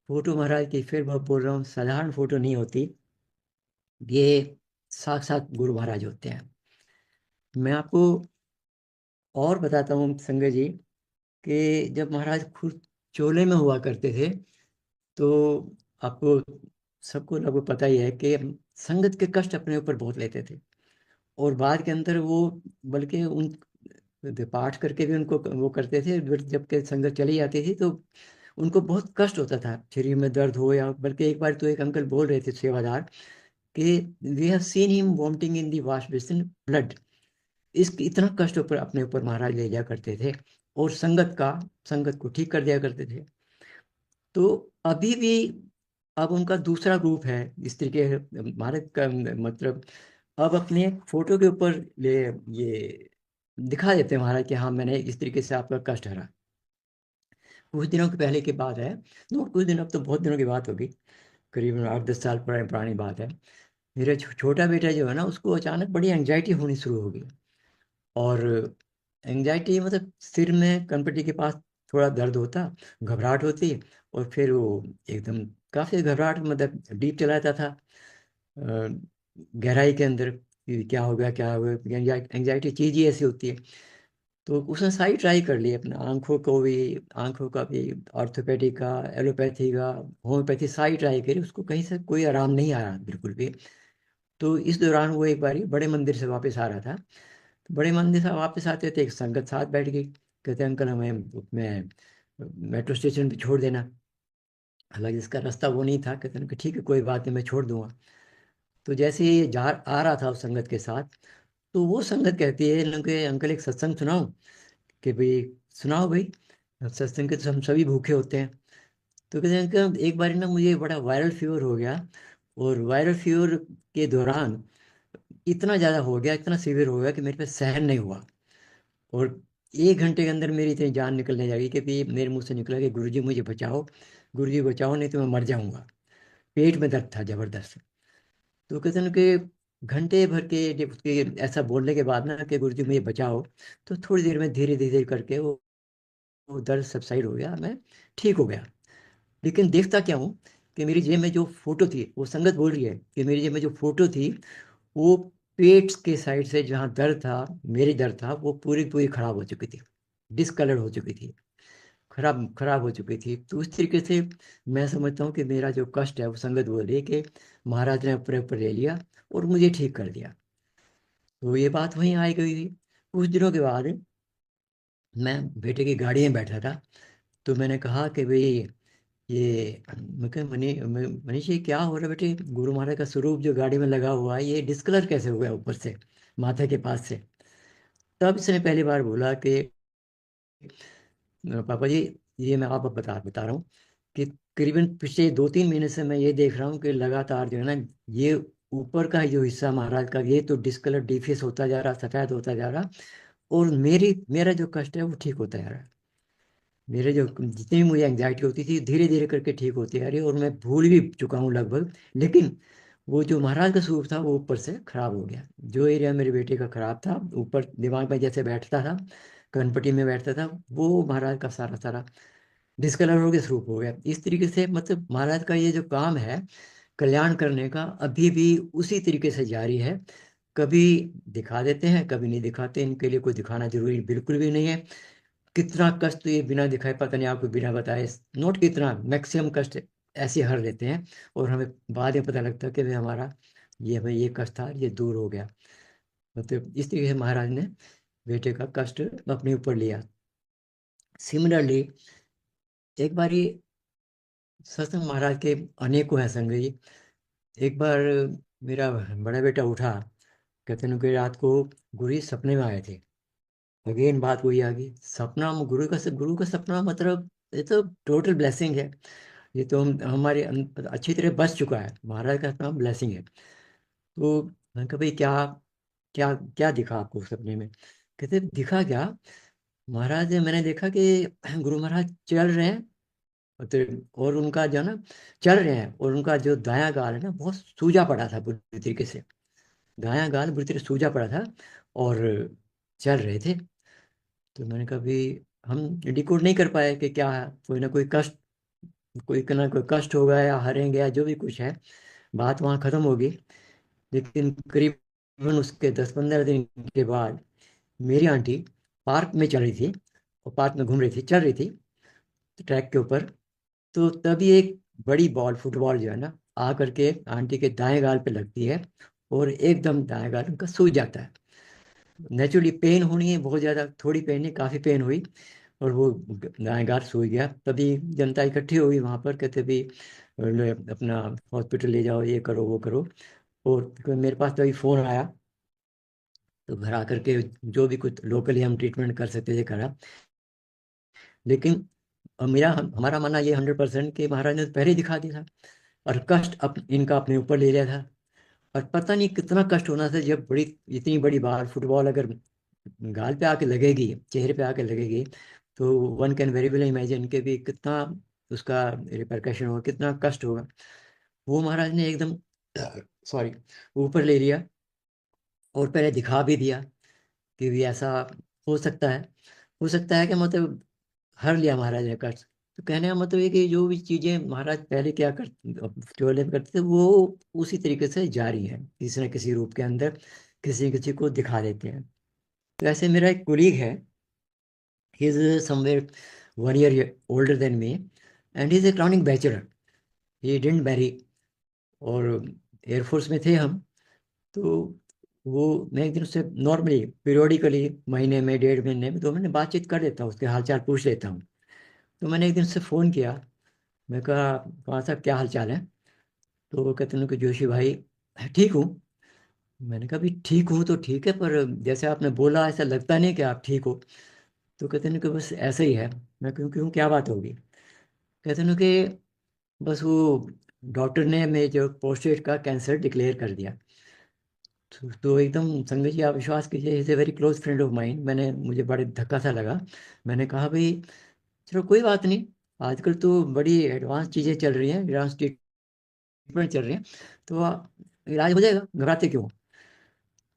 फोटो महाराज की, फिर मैं बोल रहा हूँ, साधारण फोटो नहीं होती, ये साक्षात गुरु महाराज होते हैं। मैं आपको और बताता हूँ संजय जी कि जब महाराज खुद चोले में हुआ करते थे, तो आपको सबको लगभग पता ही है कि संगत के कष्ट अपने ऊपर बहुत लेते थे। और बाद के अंदर वो, बल्कि उन पाठ करके भी उनको वो करते थे, जबकि संगत चली जाती थी तो उनको बहुत कष्ट होता था, शरीर में दर्द हो, या बल्कि एक बार तो एक अंकल बोल रहे थे सेवादार कि we have seen him vomiting in the wash basin blood. इस इतना कष्ट ऊपर अपने ऊपर महाराज ले जाया करते थे, और संगत को ठीक कर दिया करते थे। तो अभी भी अब उनका दूसरा रूप है इस तरीके महाराज का, मतलब अब अपने फोटो के ऊपर ये दिखा देते हैं महाराज कि हाँ मैंने इस तरीके से आपका कष्ट हरा। कुछ दिनों के पहले की बात है, नो कुछ दिन, अब तो बहुत दिनों की बात होगी, करीबन 8-10 साल पुरानी बात है। मेरा छोटा बेटा जो है ना, उसको अचानक बड़ी एंजाइटी होनी शुरू हो गई। और एंजाइटी मतलब सिर में कनपट्टी के पास थोड़ा दर्द होता, घबराहट होती, और फिर वो एकदम काफ़ी घबराहट, मतलब डीप चला जाता था, गहराई के अंदर कि क्या हो गया, क्या हो गया। एंजाइटी चीज़ ही ऐसी होती है। तो उसने सारी ट्राई कर ली, अपने आंखों का भी, ऑर्थोपेडिक का, एलोपैथी का, होम्योपैथी, सारी ट्राई करी, उसको कहीं से कोई आराम नहीं आया बिल्कुल भी। तो इस दौरान वो एक बारी बड़े मंदिर से वापस आ रहा था। तो बड़े मंदिर से वापस आते थे, एक संगत साथ बैठ गई, कहते अंकल हमें मैं मेट्रो स्टेशन पे छोड़ देना। हालांकि इसका रास्ता वो नहीं था, कहते हैं कि ठीक है कोई बात नहीं, मैं छोड़ दूंगा। तो जैसे ही ये जा आ रहा था उस संगत के साथ, तो वो संगत कहती है ना कि अंकल एक सत्संग सुनाओ, कि भाई सुनाओ भाई, सत्संग के तो हम सभी भूखे होते हैं। तो कहते हैं कि एक बार ना मुझे बड़ा वायरल फीवर हो गया, और वायरल फीवर के दौरान इतना ज़्यादा हो गया, इतना सीवियर हो गया कि मेरे पे सहन नहीं हुआ। और 1 घंटे के अंदर मेरी इतनी जान निकलने लगी कि भी मेरे मुंह से निकला कि गुरुजी मुझे बचाओ, गुरुजी बचाओ, नहीं तो मैं मर जाऊंगा। पेट में दर्द था जबरदस्त। तो कहते हैं कि घंटे भर के जब उसके ऐसा बोलने के बाद ना कि गुरुजी मुझे बचाओ, तो थोड़ी देर में धीरे धीरे करके वो दर्द सबसाइड हो गया, मैं ठीक हो गया। लेकिन देखता क्या हूँ कि मेरी जेब में जो फोटो थी, वो संगत बोल रही है कि मेरी जेब में जो फोटो थी, वो पेट के साइड से जहाँ दर्द था, मेरी दर्द था, वो पूरी पूरी खराब हो चुकी थी, डिसकलर हो चुकी थी। खराब खराब हो चुकी थी। तो उस तरीके से मैं समझता हूँ कि मेरा जो कष्ट है वो संगत वो लेके महाराज ने अपने ऊपर ले लिया और मुझे ठीक कर दिया। तो ये बात वहीं आई गई थी। कुछ दिनों के बाद मैं बेटे की गाड़ी में बैठा था, तो मैंने कहा कि भाई ये मैं कहा, मनीष ये क्या हो रहा है बेटे, गुरु महाराज का स्वरूप जो गाड़ी में लगा हुआ है ये डिस्कलर कैसे हो गया ऊपर से, माथा के पास से। तब इसने पहली बार बोला कि पापा जी, ये मैं आपको बता रहा हूँ कि करीबन पिछले 2-3 महीने से मैं ये देख रहा हूँ कि लगातार जो है ना, ये ऊपर का जो हिस्सा महाराज का ये तो डिस्कलर डिफेस होता जा रहा, सफेद होता जा रहा, और मेरा जो कष्ट है वो ठीक होता जा रहा है। मेरे जो जितनी भी मुझे एंग्जाइटी होती थी धीरे धीरे करके ठीक होती आ रही है, और मैं भूल भी चुका हूँ लगभग। लेकिन वो जो महाराज का स्वरूप था वो ऊपर से खराब हो गया। जो एरिया मेरे बेटे का खराब था ऊपर दिमाग में जैसे बैठता था, कनपटी में बैठता था, वो महाराज का सारा सारा डिस्कलर हो गया, स्वरूप हो गया। इस तरीके से मतलब महाराज का ये जो काम है कल्याण करने का अभी भी उसी तरीके से जारी है। कभी दिखा देते हैं, कभी नहीं दिखाते, इनके लिए कोई दिखाना जरूरी बिल्कुल भी नहीं है। कितना कष्ट तो ये बिना दिखाए, पता नहीं आपको बिना बताए, नोट कितना मैक्सिमम कष्ट ऐसे हर लेते हैं, और हमें बाद में पता लगता है कि भाई हमारा ये भाई ये कष्ट था, ये दूर हो गया। मतलब इस तरीके से महाराज ने बेटे का कष्ट अपने ऊपर लिया। सिमिलरली एक बार ये सत्संग महाराज के अनेकों हैं संग जी। एक बार मेरा बड़ा बेटा उठा, कहते हैं कि रात को गुरु जी सपने में आए थे। अगेन बात वही आ गई, सपना गुरु का सपना मतलब ये तो टोटल ब्लेसिंग है। ये तो हमारे अच्छी तरह बच चुका है, महाराज का नाम ब्लेसिंग है। तो मैंने कहा भाई क्या क्या क्या दिखा आपको सपने में? कहते दिखा क्या महाराज, मैंने देखा कि गुरु महाराज चल रहे हैं, और उनका जो है ना, चल रहे हैं और उनका जो दायां गाल है ना बहुत सूजा पड़ा था बुरी तरीके से, दायां गाल बुरी तरह सूजा पड़ा था, और चल रहे थे। तो मैंने कहा भी हम डिकोड नहीं कर पाए कि क्या है, कोई ना कोई कष्ट, कोई ना कोई कष्ट होगा या हारेंगे या जो भी कुछ है, बात वहाँ खत्म होगी। लेकिन करीबन उसके 10-15 दिन के बाद मेरी आंटी पार्क में चल रही थी, और पार्क में घूम रही थी, चल रही थी ट्रैक के ऊपर। तो तभी एक बड़ी बॉल, फुटबॉल जो है ना, आ करके आंटी के दाएं गाल पे लगती है, और एकदम दाएं गाल उनका सूज जाता है। नेचुरली पेन होनी है बहुत ज़्यादा, थोड़ी पेन नहीं काफ़ी पेन हुई, और वो दाएं गाल सूज गया। तभी जनता इकट्ठी हुई वहाँ पर, कहते भी अपना हॉस्पिटल ले जाओ, ये करो वो करो। और मेरे पास तभी फ़ोन आया, तो घर आकर के जो भी कुछ लोकली हम ट्रीटमेंट कर सकते थे करा। लेकिन हमारा मानना ये 100% कि महाराज ने तो पहले ही दिखा दिया था, और कष्ट इनका अपने ऊपर ले लिया था। और पता नहीं कितना कष्ट होना था जब इतनी बड़ी बार फुटबॉल अगर गाल पे आके लगेगी, चेहरे पे आके लगेगी, तो one can very well imagine के भी कितना उसका रिpercussion होगा, कितना कष्ट होगा। वो महाराज ने एकदम सॉरी ऊपर ले लिया, और पहले दिखा भी दिया कि भी ऐसा हो सकता है। हो सकता है कि मतलब हर लिया महाराज ने कष्ट। तो कहने का मतलब ये कि जो भी चीजें महाराज पहले क्या कर चोले में करते थे वो उसी तरीके से जारी है, किसी न किसी रूप के अंदर किसी न किसी को दिखा देते हैं। तो ऐसे मेरा एक कुलीग है, he is somewhere 1 year older than me, and he is a crowning bachelor. He didn't marry, और एयरफोर्स में थे हम। तो वो मैं एक दिन उससे नॉर्मली पीरियोडिकली महीने में, 1.5 महीने में, 2 महीने बातचीत कर लेता हूँ, उसके हालचाल पूछ लेता हूँ। तो मैंने एक दिन उससे फ़ोन किया, मैं कहा कहाँ साहब क्या हाल चाल है? तो वो कहते हैं कि जोशी भाई ठीक हूँ। मैंने कहा भी ठीक हूँ तो ठीक है, पर जैसे आपने बोला ऐसा लगता नहीं कि आप ठीक हो। तो कहते हैं कि बस ऐसा ही है। मैं क्यों क्यों क्या बात होगी? कहते हैं कि बस वो डॉक्टर ने मेरे जो प्रोस्टेट का कैंसर डिक्लेयर कर दिया। तो एकदम संजय जी आप विश्वास कीजिए, is a very close friend of mind. मुझे बड़े धक्का सा लगा। मैंने कहा भाई चलो कोई बात नहीं, आजकल तो बड़ी एडवांस चीज़ें चल रही हैं, एडवांस ट्रीटमेंट चल रही हैं, तो इलाज हो जाएगा, घबराते क्यों?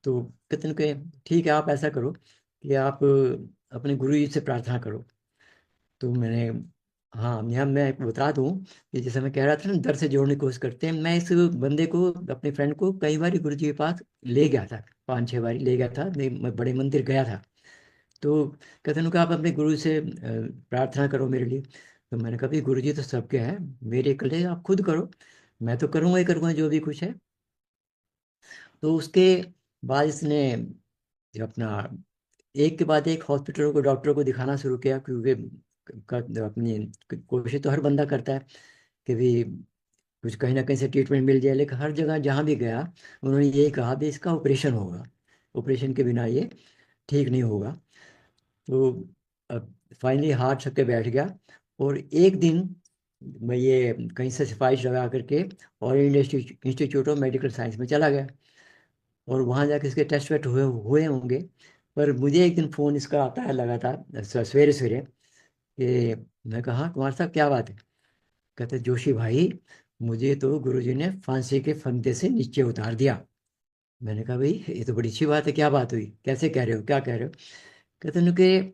तो कहते हैं कि ठीक है आप ऐसा करो कि आप अपने गुरु जी से प्रार्थना करो। तो मैंने, हाँ यहाँ मैं बता दूँ कि जैसे मैं कह रहा था ना, दर से जोड़ने की कोशिश करते हैं, मैं इस बंदे को, अपने फ्रेंड को कई बार गुरु जी के पास ले गया था, 5-6 बार ले गया था, मैं बड़े मंदिर गया था। तो कहते हैं कि आप अपने गुरु से प्रार्थना करो मेरे लिए। तो मैंने कहा भाई गुरु जी तो सबके हैं, मेरे इकल्ले आप खुद करो, मैं तो करूँगा ही करूँगा जो भी कुछ है। तो उसके बाद इसने अपना एक के बाद एक हॉस्पिटलों को, डॉक्टरों को दिखाना शुरू किया, क्योंकि अपनी कोशिश तो हर बंदा करता है कि भी कुछ कहीं ना कहीं से ट्रीटमेंट मिल जाए। लेकिन हर जगह जहाँ भी गया उन्होंने यही कहा भी इसका ऑपरेशन होगा, ऑपरेशन के बिना ये ठीक नहीं होगा। तो अब फाइनली हार्ट सबके बैठ गया। और एक दिन मैं ये कहीं से सिफारिश लगा करके और इंस्टीट्यूट ऑफ मेडिकल साइंस में चला गया, और वहाँ जाके इसके टेस्ट वेस्ट हुए हुए होंगे। पर मुझे एक दिन फ़ोन इसका आता है लगातार सवेरे सवेरे, कि मैं कहा "हाँ, तुम्हारे साथ क्या बात है"। कहते जोशी भाई, मुझे तो गुरुजी ने फांसी के फंदे से नीचे उतार दिया। मैंने कहा भाई ये तो बड़ी अच्छी बात है, क्या बात हुई, कैसे कह रहे हो, क्या कह रहे हो। कहते हैं कि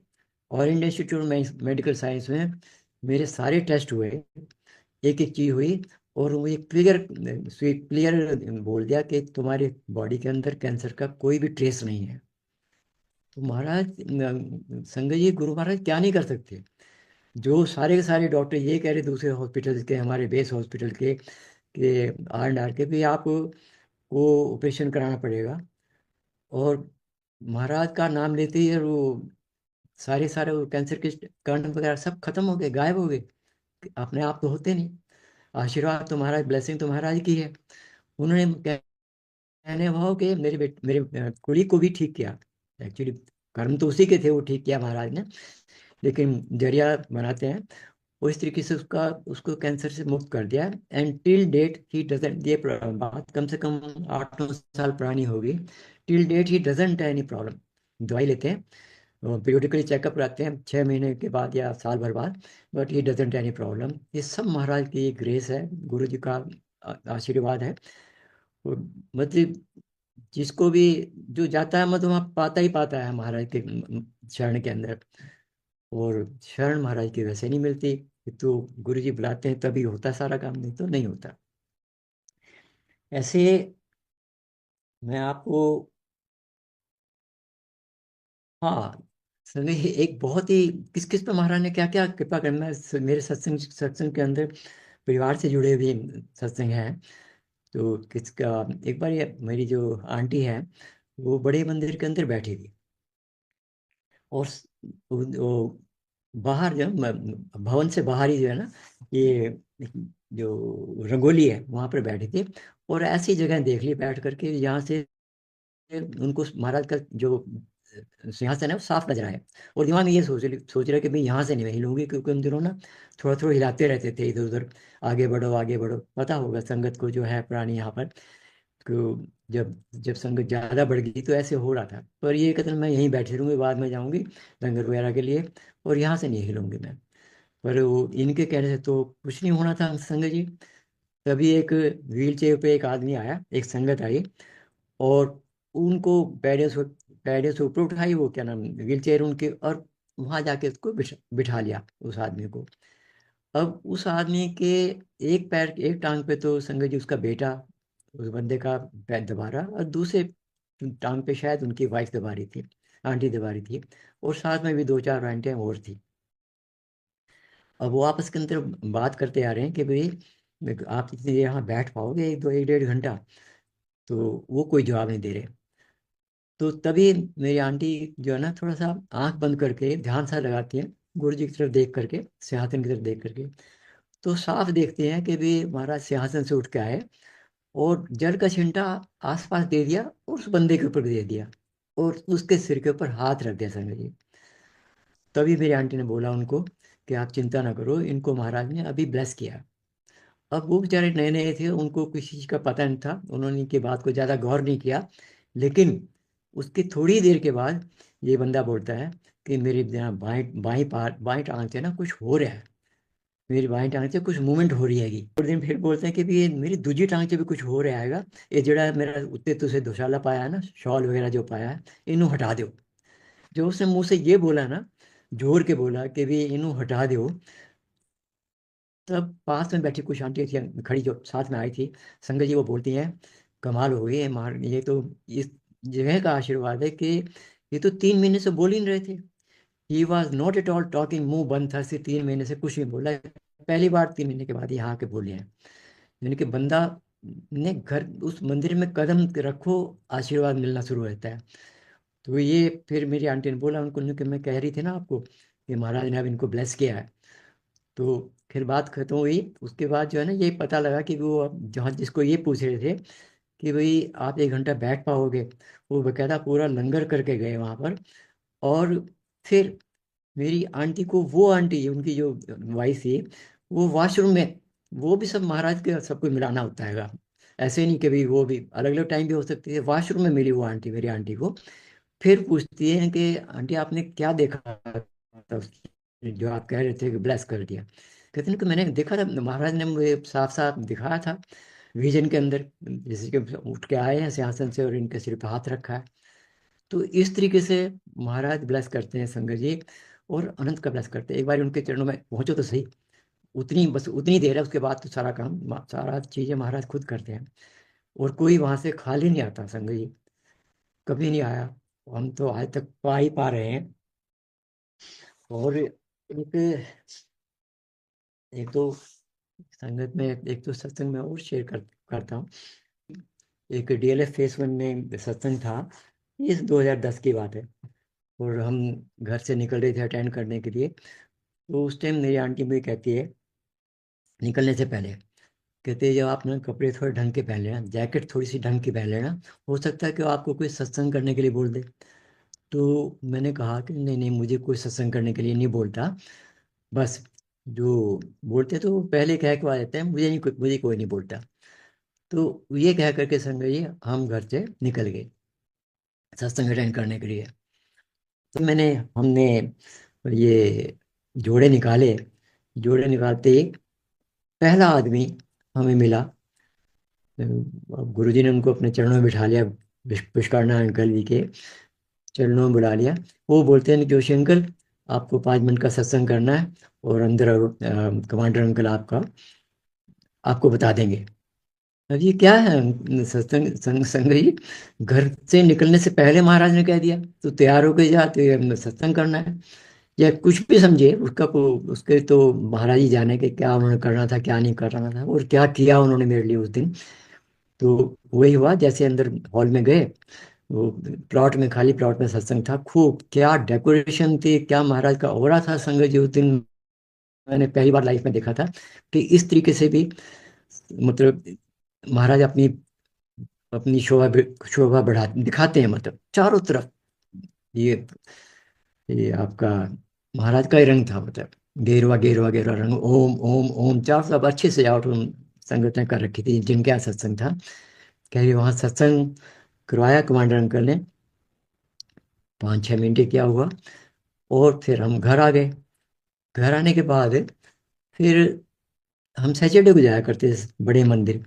all India institute of medical science में मेरे सारे टेस्ट हुए, एक एक चीज हुई, और वो एक क्लियर क्लियर बोल दिया कि तुम्हारे बॉडी के अंदर कैंसर का कोई भी ट्रेस नहीं है। तो महाराज संजय जी, गुरु महाराज क्या नहीं कर सकते। जो सारे के सारे डॉक्टर ये कह रहे दूसरे हॉस्पिटल के, हमारे बेस हॉस्पिटल के आर एंड आर के भी आपको ऑपरेशन कराना पड़ेगा, और महाराज का नाम लेते ही वो सारे सारे वो कैंसर के कारण वगैरह सब खत्म हो गए, गायब हो गए। अपने आप तो होते नहीं, आशीर्वाद तो महाराज, ब्लेसिंग तो महाराज की है। उन्होंने कहने भाव कि मेरे कुड़ी को भी ठीक किया। एक्चुअली कर्म तो उसी के थे, वो ठीक किया महाराज ने, लेकिन जरिया बनाते हैं वो इस तरीके से उसका उसको कैंसर से मुक्त कर दिया। And till date he doesn't, ये बात कम से कम 8-9 साल पुरानी होगी, till date he doesn't any problem. दवाई लेते हैं, पीरियोडिकली चेकअप कराते हैं 6 महीने के बाद या साल भर बाद, but he doesn't any problem. ये सब महाराज की ग्रेस है, गुरु जी का आशीर्वाद है। और मतलब जिसको भी जो जाता है मतलब वहाँ पाता ही पाता है महाराज के शरण के अंदर। और शरण महाराज की वैसे नहीं मिलती, तो गुरु जी बुलाते हैं तभी होता सारा काम, नहीं तो नहीं होता। ऐसे मैं आपको, हाँ समय एक बहुत ही किस किस पे महाराज ने क्या क्या कृपा करना है। मेरे सत्संग सत्संग के अंदर परिवार से जुड़े हुए सत्संग हैं। तो किसका, एक बार ये मेरी जो आंटी है वो बड़े मंदिर के अंदर बैठी थी, और वो बाहर जो भवन से बाहर ही जो है ना, ये जो रंगोली है वहां पर बैठी थी, और ऐसी जगह देख ली बैठ करके यहाँ से उनको महाराज का जो सिंहासन है वो साफ नजर आया। और दिमाग में ये सोच रहा कि भाई यहाँ से नहीं मैं हिलूंगी, क्योंकि उन दिनों ना थोड़ा थोड़ा हिलाते रहते थे इधर उधर, आगे बढ़ो आगे बढ़ो, पता होगा संगत को जो है पुरानी यहाँ पर। तो जब जब संगत ज़्यादा बढ़ गई तो ऐसे हो रहा था, पर ये कहते हैं मैं यहीं बैठी रहूंगी, बाद में जाऊंगी लंगर वगैरह के लिए, और यहाँ से नहीं हिलूंगी मैं। पर वो इनके कहने से तो कुछ नहीं होना था संगत जी। तभी एक व्हील चेयर पे एक आदमी आया, एक संगत आई, और उनको पैडे से ऊपर उठाई, वो क्या नाम व्हील चेयर उनके, और वहां जाके उसको बिठा लिया उस आदमी को। अब उस आदमी के एक पैर, एक टांग पे तो संगत जी उसका बेटा, उस बंदे का पैर दबा रहा, और दूसरे टांग पे शायद उनकी वाइफ दबा रही थी, आंटी दबा रही थी, और साथ में भी 2-4 आंटियां और थी। अब वो आपस के अंदर बात करते आ रहे हैं कि भाई आप इतनी देर यहाँ बैठ पाओगे, 1-1.5 घंटा। तो वो कोई जवाब नहीं दे रहे। तो तभी मेरी आंटी जो है ना थोड़ा सा आंख बंद करके ध्यान सा लगाती है, गुरु जी की तरफ देख करके, सिंहासन की तरफ देख करके। तो साफ देखते हैं कि भी महाराज सिंहासन से उठ के आए, और जल का छिंटा आसपास दे दिया, और उस बंदे के ऊपर भी दे दिया, और उसके सिर के ऊपर हाथ रख दिया संजय जी। तभी मेरी आंटी ने बोला उनको कि आप चिंता ना करो, इनको महाराज ने अभी ब्लेस किया। अब वो बेचारे नए नए थे, उनको किसी चीज़ का पता नहीं था, उन्होंने इनकी बात को ज़्यादा गौर नहीं किया। लेकिन उसकी थोड़ी देर के बाद ये बंदा बोलता है कि मेरी जहाँ बाएं बाएं टांग से ना कुछ हो रहा है, मेरी बाएं टांग से कुछ मूवमेंट हो रही हैगी। और दिन फिर बोलते हैं कि भी ये मेरी दूसरी टांग से भी कुछ हो रहा हैगा, ये जड़ा मेरा उत्ते तुसे दुशाला पाया है ना, शॉल वगैरह जो पाया है, इनू हटा दो। जो उसने मुंह से ये बोला ना, जोर के बोला कि भी इनू हटा दो, तब पास में बैठी कुछ आंटी थी खड़ी जो साथ में आई थी संगत जी, वो बोलती हैं कमाल हो गई है, मार ये तो इस जगह का आशीर्वाद है कि ये तो 3 महीने से बोल ही नहीं रहे थे, he was not at all talking, मुंह बंद था, सिर्फ 3 महीने से कुछ नहीं बोला। पहली बार 3 महीने के बाद यहाँ के बोले हैं। यानी कि बंदा ने घर उस मंदिर में कदम रखो, आशीर्वाद मिलना शुरू होता है। तो ये फिर मेरी आंटी ने बोला उनको कि मैं कह रही थी ना आपको कि महाराज ने अब इनको ब्लेस किया है। तो फिर बात खत्म हुई। उसके बाद जो है ना, ये पता लगा कि वो अब जहाँ जिसको ये पूछ रहे थे कि भाई आप 1 घंटा बैठ पाओगे, वो बकायदा पूरा लंगर करके गए वहाँ पर। और फिर मेरी आंटी को, वो आंटी उनकी जो वाइफ थी, वो वॉशरूम में, वो भी सब महाराज के सबको मिलाना होता है। ऐसे नहीं कि भाई वो भी अलग अलग टाइम भी हो सकती है। वॉशरूम में मिली वो आंटी मेरी आंटी को। फिर पूछती है कि आंटी आपने क्या देखा था जो आप कह रहे थे कि ब्लेस कर दिया। कहते हैं कि मैंने देखा था, महाराज ने मुझे साफ साफ दिखाया था विजन के अंदर, जैसे कि उठ के आए हैं सिंहासन से और इनके सिर पे हाथ रखा है। तो इस तरीके से महाराज ब्लेस करते हैं संगत जी, और अनंत का ब्लेस करते हैं। एक बार उनके चरणों में पहुंचो तो सही, उतनी बस उतनी देर है, उसके बाद तो सारा काम, सारा चीजें महाराज खुद करते हैं। और कोई वहां से खाली नहीं आता संगत जी, कभी नहीं आया। हम तो आज तक पा ही पा रहे हैं। और एक एक तो संगत में, एक तो सत्संग में और शेयर करता हूँ। एक डीएलएफ फेस 1 में सत्संग था, ये 2010 की बात है। और हम घर से निकल रहे थे अटेंड करने के लिए। तो उस टाइम मेरी आंटी मुझे कहती है निकलने से पहले, कहते हैं जब आप ना कपड़े थोड़े ढंग के पहन लेना, जैकेट थोड़ी सी ढंग की पहन लेना, हो सकता है कि वो आपको कोई सत्संग करने के लिए बोल दे। तो मैंने कहा कि नहीं नहीं, मुझे कोई सत्संग करने के लिए नहीं बोलता, बस जो बोलते तो वो पहले कह के आ जाते हैं, मुझे कोई नहीं बोलता। तो ये कह करके संजय जी हम घर से निकल गए सत्संग अटेंड करने के लिए। तो हमने ये जोड़े निकाले। जोड़े निकालते ही पहला आदमी हमें मिला। गुरुजी ने उनको अपने चरणों में बिठा लिया, पुष्करना अंकल जी के चरणों में बुला लिया। वो बोलते हैं कि जोशी अंकल, आपको 5 मिनट का सत्संग करना है, और अंदर कमांडर अंकल आपको बता देंगे। अब ये क्या है सत्संग, संग जी, घर से निकलने से पहले महाराज ने कह दिया तो तैयार होके जा, तो ये सत्संग करना है या कुछ भी समझिए उसका को, उसके तो महाराज ही जाने के क्या उन्होंने करना था, क्या नहीं करना था, और क्या किया उन्होंने मेरे लिए उस दिन। तो वही हुआ, जैसे अंदर हॉल में गए, वो प्लॉट में, खाली प्लॉट में सत्संग था। खूब क्या डेकोरेशन थी, क्या महाराज का ऑरा था संगत जी उस दिन। मैंने पहली बार लाइफ में देखा था कि इस तरीके से भी, मतलब महाराज अपनी अपनी शोभा बढ़ा दिखाते हैं, मतलब चारों तरफ। ये ये आपका महाराज का ही रंग था, मतलब गेरुआ गेरुआ गेरुआ रंग, ओम ओम ओम, चारों सब अच्छी सजावट संगत ने कर रखी थी जिनके यहाँ सत्संग था। कह रही वहाँ सत्संग करवाया कमांडर अंकल ने, 5-6 मिनट क्या हुआ, और फिर हम घर आ गए। घर आने के बाद फिर हम सैटरडे को जाया करते थे बड़े मंदिर।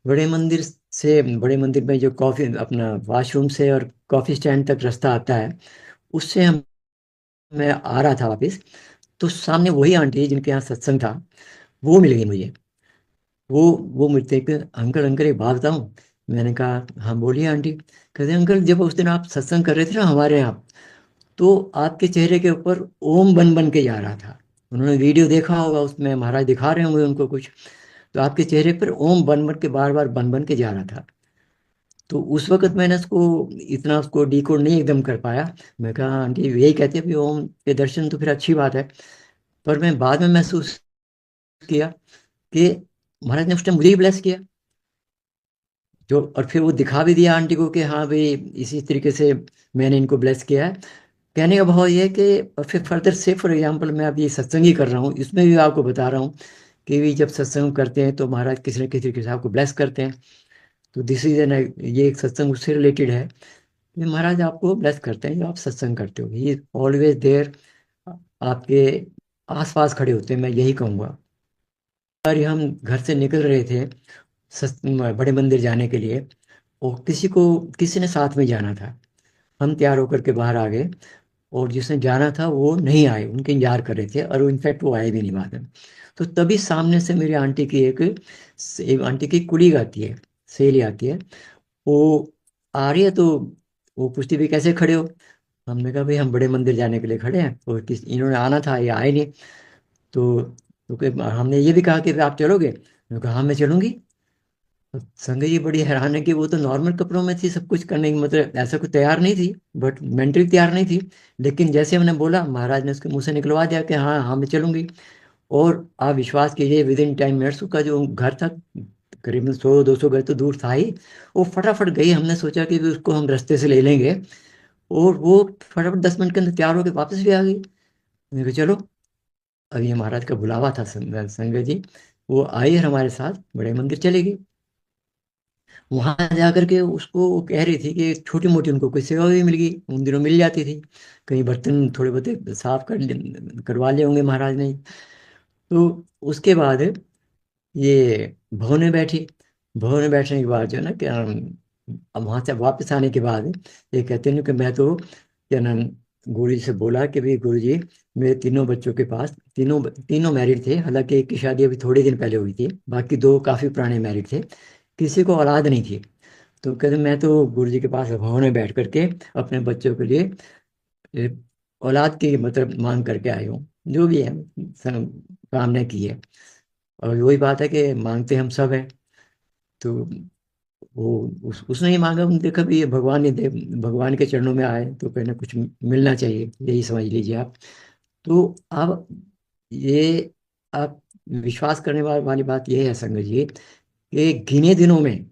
बड़े मंदिर में जो कॉफी, अपना वॉशरूम से और कॉफी स्टैंड तक रास्ता आता है, उससे मैं आ रहा था वापिस। तो सामने वही आंटी जिनके यहाँ सत्संग था, वो मिल गई मुझे। वो वो मुझसे कि अंकल अंकल एक बात बताऊं। मैंने कहा हाँ बोलिए आंटी। कहते अंकल, जब उस दिन आप सत्संग कर रहे थे ना हमारे यहाँ, तो आपके चेहरे के ऊपर ओम बन बन के जा रहा था। उन्होंने वीडियो देखा होगा, उसमें महाराज दिखा रहे होंगे उनको कुछ, तो आपके चेहरे पर ओम बन बन के, बार बार बन बन के जा रहा था। तो उस वक्त मैंने उसको इतना उसको डिकोड नहीं एकदम कर पाया। मैं कहा आंटी यही कहते हैं भी ओम के दर्शन तो फिर अच्छी बात है। पर मैं बाद में महसूस किया कि महाराज ने उस टाइम मुझे ही ब्लेस किया, जो, और फिर वो दिखा भी दिया आंटी को कि हाँ भाई इसी तरीके से मैंने इनको ब्लेस किया है। कहने का भाव ये है कि, और फिर फर्दर से फॉर एग्जांपल मैं अभी सत्संग ही कर रहा हूँ, इसमें भी आपको बता रहा हूँ कि भी जब सत्संग करते हैं तो महाराज किसी न किसी तरीके से आपको ब्लेस करते हैं। तो दिस इज एन, ये एक सत्संग उससे रिलेटेड है कि महाराज आपको ब्लेस करते हैं, जो आप सत्संग करते हो, ही ऑलवेज देयर, आपके आसपास खड़े होते हैं, मैं यही कहूँगा। और हम घर से निकल रहे थे बड़े मंदिर जाने के लिए, और किसी ने साथ में जाना था। हम तैयार होकर के बाहर आ गए, और जिसने जाना था वो नहीं आए, उनके इंतजार कर रहे थे, और इनफैक्ट वो आए भी नहीं बाद में। तो तभी सामने से मेरी आंटी की एक आंटी की कुड़ी आती है, सहेली आती है। वो आ रही है, तो वो पूछती भी कैसे खड़े हो। हमने कहा भाई हम बड़े मंदिर जाने के लिए खड़े हैं और इन्होंने आना था, ये आए नहीं। हमने ये भी कहा कि आप चलोगे, उन्होंने कहा हाँ मैं चलूंगी। तो संगत जी बड़ी हैरान है कि वो तो नॉर्मल कपड़ों में थी, सब कुछ करने की मतलब ऐसा कुछ तैयार नहीं थी, बट मेंटली तैयार नहीं थी। लेकिन जैसे हमने बोला, महाराज ने उसके मुंह से निकलवा दिया कि हाँ हाँ मैं चलूंगी। और आप विश्वास कीजिए, विद इन 10 मिनट्स उसका जो घर था, करीबन 100-200 घर तो दूर था ही, वो फटाफट गई। हमने सोचा कि भी उसको हम रास्ते से ले लेंगे, और वो फटाफट 10 मिनट के अंदर तैयार होकर वापस भी आ गई। मैंने कहा चलो। अब ये महाराज का बुलावा था, संगत जी। वो आई और हमारे साथ बड़े मंदिर चले गई। वहां जाकर के उसको वो कह रही थी कि छोटी मोटी उनको कोई सेवा भी मिल गई, उन दिनों मिल जाती थी। कहीं बर्तन थोड़े बहुत साफ करवा लिए होंगे महाराज ने। तो उसके बाद ये भवन में बैठी। भवन में बैठने के बाद जो है ना क्या, अब वहां से वापस आने के बाद ये कहते हैं कि मैं तो क्या नाम, गुरु जी से बोला कि भाई गुरु जी, मेरे तीनों बच्चों के पास, तीनों तीनों मैरिड थे, हालांकि एक की शादी अभी थोड़े दिन पहले हुई थी, बाकी दो काफी पुराने मैरिड थे, किसी को औलाद नहीं थी। तो कहते मैं तो गुरु जी के पास भवन में बैठ करके अपने बच्चों के लिए ए, औलाद की मतलब मांग करके आई हूँ, जो भी है कामना की है। और वही बात है कि मांगते हम सब हैं। तो वो उसने ही मांगा, हमने देखा भी ये भगवान ने दे, भगवान के चरणों में आए तो कहीं ना कुछ मिलना चाहिए, यही समझ लीजिए आप। तो अब ये आप विश्वास करने वाली बात ये है संगत जी, कि गिने दिनों में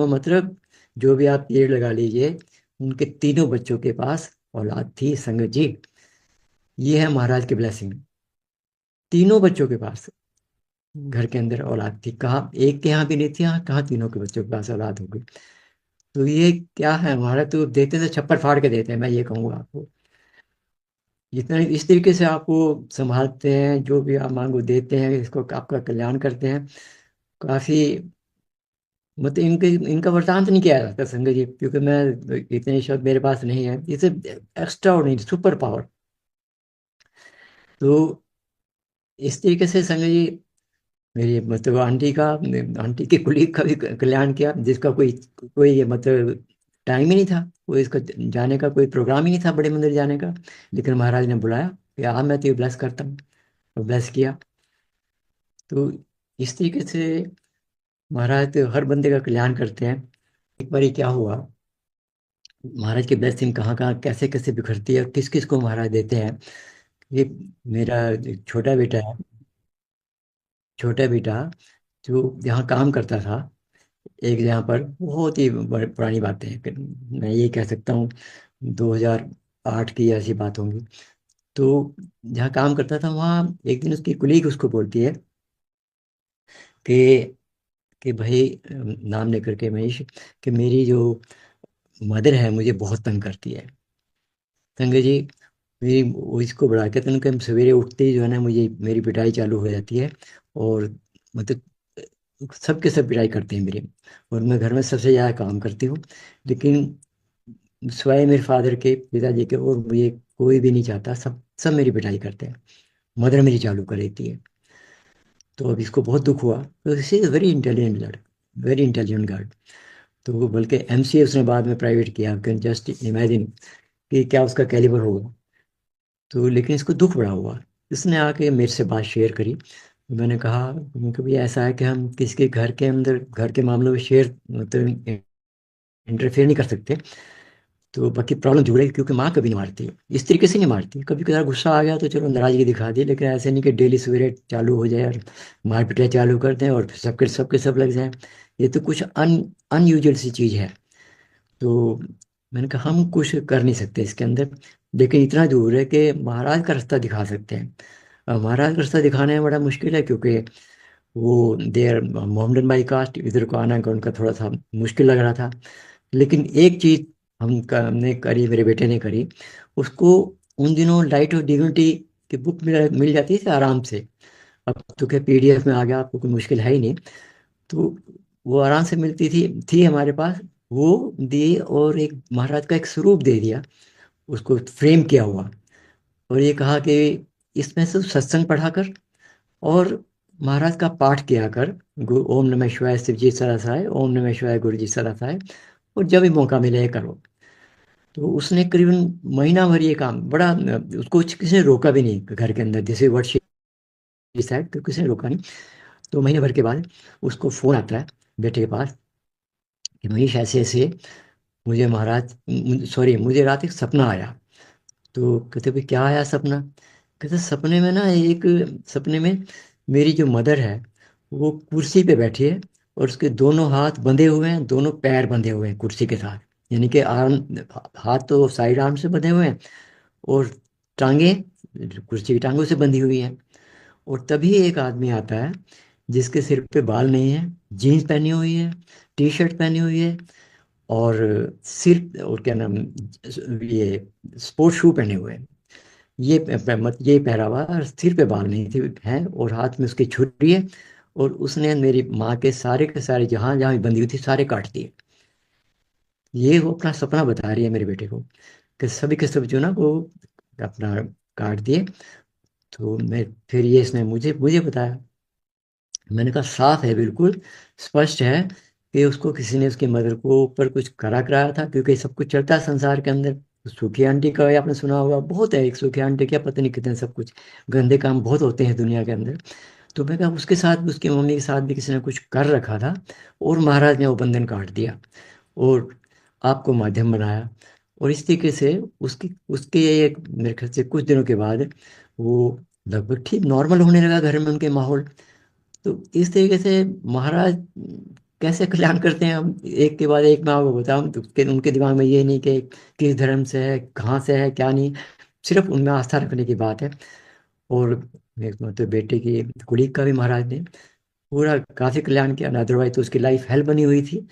मतलब जो भी आप पेड़ लगा लीजिए, उनके तीनों बच्चों के पास औलाद थी संगत जी। ये है महाराज की ब्लेसिंग। तीनों बच्चों के पास घर के अंदर औलाद थी, कहाँ एक के यहाँ भी नहीं थी, यहाँ कहाँ तीनों के बच्चों के पास औलाद हो गई। तो ये क्या है, हमारा तो देते हैं तो छप्पर फाड़ के देते हैं, मैं ये कहूँगा आपको। जितना इस तरीके से आपको संभालते हैं, जो भी आप मांगो देते हैं, इसको आपका कल्याण करते हैं, काफी मतलब इनके इनका वरदान तो नहीं किया जाता संगत जी, क्योंकि मैं इतने शब्द मेरे पास नहीं है, इसे एक्स्ट्रा ऑर्डिनरी सुपर पावर। तो इस तरीके से संगत जी मेरी मतलब आंटी के कुलीग का भी कल्याण किया, जिसका कोई कोई मतलब टाइम ही नहीं था, कोई इसका जाने का कोई प्रोग्राम ही नहीं था बड़े मंदिर जाने का। लेकिन महाराज ने बुलाया कि हाँ मैं तो ब्लेस करता हूँ, और ब्लेस किया। तो इस तरीके से महाराज तो हर बंदे का कल्याण करते हैं। एक बार क्या हुआ, महाराज की ब्लेसिंग कहाँ कहाँ कैसे कैसे बिखरती है और किस किस को महाराज देते हैं। ये मेरा एक छोटा बेटा जो यहाँ काम करता था एक जगह पर, बहुत ही पुरानी बातें हैं, मैं ये कह सकता हूँ 2008 की ऐसी बात होंगी। तो जहाँ काम करता था वहाँ एक दिन उसकी कुलीग उसको बोलती है कि भाई नाम लेकर के महेश, कि मेरी जो मदर है मुझे बहुत तंग करती है। संजय जी, मेरी वो इसको बढ़ा के तो हम सवेरे उठते ही जो है ना, मुझे मेरी पिटाई चालू हो जाती है। और मतलब सबके सब पिटाई करते हैं मेरे, और मैं घर में सबसे ज़्यादा काम करती हूँ। लेकिन स्वयं मेरे फादर के, पिताजी के, और मुझे कोई भी नहीं चाहता, सब सब मेरी पिटाई करते हैं, मदर मेरी चालू कर देती है। तो अब इसको बहुत दुख हुआ, तो इज वेरी इंटेलिजेंट लड़ वेरी इंटेलिजेंट गर्ल। तो वो बल्कि एमसीए उसने बाद में प्राइवेट किया, कैन जस्ट इमेजिन कि क्या उसका कैलिबर होगा। तो लेकिन इसको दुख बड़ा हुआ, इसने आके मेरे से बात शेयर करी। मैंने कहा, कभी ऐसा है कि हम किसी के घर के अंदर घर के मामलों में शेयर मतलब इंटरफेयर नहीं कर सकते। तो बाकी प्रॉब्लम जुड़ेगी, क्योंकि माँ कभी नहीं मारती, इस तरीके से नहीं मारती। कभी कभार गुस्सा आ गया तो चलो नाराजगी दिखा दी, लेकिन ऐसे नहीं कि डेली सवेरे चालू हो जाए और मार पिटाई चालू कर दें और फिर सबके सबके सब लग जाए। ये तो कुछ अनयूजुअल सी चीज़ है। तो मैंने कहा हम कुछ कर नहीं सकते इसके अंदर, लेकिन इतना जरूर है कि महाराज का रास्ता दिखा सकते हैं। महाराज का रास्ता दिखाने में बड़ा मुश्किल है, क्योंकि वो देर मोहम्मदन बाई कास्ट, इधर को आना का उनका थोड़ा सा मुश्किल लग रहा था। लेकिन एक चीज हमने करी, मेरे बेटे ने करी। उसको उन दिनों लाइट ऑफ डिविनिटी की बुक मिल जाती थी आराम से। अब तो क्या पीडीएफ में आ गया, आपको कोई मुश्किल है ही नहीं। तो वो आराम से मिलती थी हमारे पास। वो दी और एक महाराज का एक स्वरूप दे दिया, उसको फ्रेम किया हुआ, और ये कहा कि इसमें से सत्संग पढ़ा कर और महाराज का पाठ किया कर, ओम नमः शिवाय शिव जी सदा सहाय, ओम नमः शिवाय गुरु जी सदा सहाय, और जब भी मौका मिले करो। तो उसने करीबन महीना भर ये काम बड़ा उसको किसी ने रोका भी नहीं घर के अंदर, जैसे वर्ड साइड तो किसी ने रोका नहीं। तो महीने भर के बाद उसको फोन आता है बेटे के पास कि मनीष ऐसे ऐसे मुझे महाराज सॉरी मुझे रात एक सपना आया। तो कहते भाई क्या आया सपना? कहते सपने में ना एक सपने में मेरी जो मदर है वो कुर्सी पे बैठी है और उसके दोनों हाथ बंधे हुए हैं, दोनों पैर बंधे हुए हैं कुर्सी के साथ, यानी कि आर्म हाथ तो साइड आर्म से बंधे हुए हैं और टांगे कुर्सी की टांगों से बंधी हुई हैं। और तभी एक आदमी आता है जिसके सिर पे बाल नहीं है, जीन्स पहनी हुई है, टी शर्ट पहनी हुई है और सिर और क्या नाम ये स्पोर्ट्स शू पहने हुए हैं। ये पहरावा और सिर पे बाल नहीं थे हैं और हाथ में उसकी छुरी है। और उसने मेरी माँ के सारे जहाँ जहाँ भी बंधी हुई थी सारे काट दिए। ये वो अपना सपना बता रही है मेरे बेटे को कि सभी के सब जो ना वो अपना काट दिए। तो मैं फिर ये इसने मुझे मुझे बताया। मैंने कहा साफ है, बिल्कुल स्पष्ट है कि उसको किसी ने उसकी मदर को ऊपर कुछ करा कराया था, क्योंकि सब कुछ चलता है संसार के अंदर। सुखी आंटी का आपने सुना होगा, बहुत है एक सुखी आंटी, क्या पता नहीं कितने सब कुछ गंदे काम बहुत होते हैं दुनिया के अंदर। तो मैं कहा उसके साथ भी उसकी मम्मी के साथ भी किसी ने कुछ कर रखा था और महाराज ने वो बंधन काट दिया और आपको माध्यम बनाया। और इस तरीके से उसकी उसके एक मेरे ख्याल से कुछ दिनों के बाद वो लगभग ठीक नॉर्मल होने लगा घर में उनके माहौल। तो इस तरीके से महाराज कैसे कल्याण करते हैं, हम एक के बाद एक मैं आपको बताऊं तो उनके दिमाग में ये नहीं कि किस धर्म से है, कहाँ से है, क्या नहीं, सिर्फ उनमें आस्था रखने की बात है। और एक मतलब बेटे की कुड़ी का भी महाराज ने पूरा काफी कल्याण किया, अदरवाइज तो उसकी लाइफ हेल बनी हुई थी।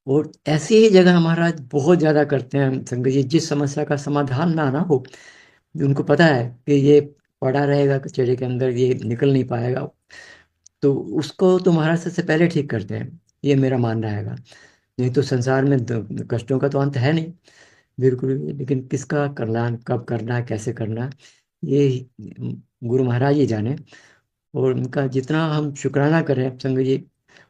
और ऐसी ही जगह महाराज बहुत ज्यादा करते हैं संगत जी, जिस समस्या का समाधान ना हो, उनको पता है कि ये पड़ा रहेगा कचहरे के अंदर, ये निकल नहीं पाएगा, तो उसको तो महाराज सबसे पहले ठीक करते हैं, ये मेरा मानना हैगा। नहीं तो संसार में कष्टों का तो अंत है नहीं, बिल्कुल भी। लेकिन किसका कल्याण कब करना है, कैसे करना है, ये गुरु महाराज ही जाने। और उनका जितना हम शुक्राना करें संगत जी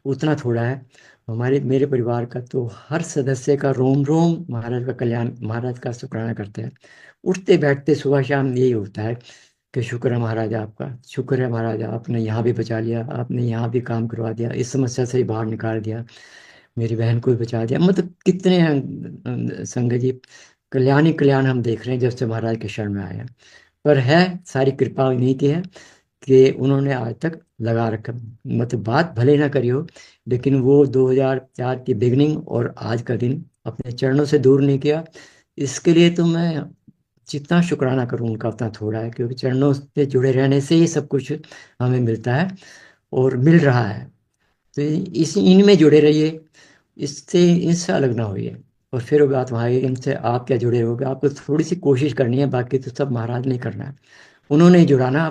उतना थोड़ा है। हमारे मेरे परिवार का तो हर सदस्य का रोम रोम महाराज का कल्याण, महाराज का शुक्राना करते हैं। उठते बैठते सुबह शाम यही होता है कि शुक्र है महाराज आपका, शुक्र है महाराज आपने यहाँ भी बचा लिया, आपने यहाँ भी काम करवा दिया, इस समस्या से ही बाहर निकाल दिया, मेरी बहन को भी बचा दिया। मतलब कितने संगत जी कल्याण ही कल्याण हम देख रहे हैं जब से महाराज के शरण में आए हैं। पर है सारी कृपा उन्हीं की है कि उन्होंने आज तक लगा रखा, मतलब बात भले ना करी हो लेकिन वो 2004 की बिगनिंग और आज का दिन अपने चरणों से दूर नहीं किया। इसके लिए तो मैं जितना शुक्राना करूं उनका उतना थोड़ा है, क्योंकि चरणों से जुड़े रहने से ही सब कुछ हमें मिलता है और मिल रहा है। तो इस इनमें जुड़े रहिए, इससे इनसे अलग ना होइए। और फिर वो बात वहाँ आई, इनसे आप क्या जुड़े रहोगे, आपको थोड़ी सी कोशिश करनी है, बाकी तो सब महाराज ने करना है। उन्होंने ही जुड़ाना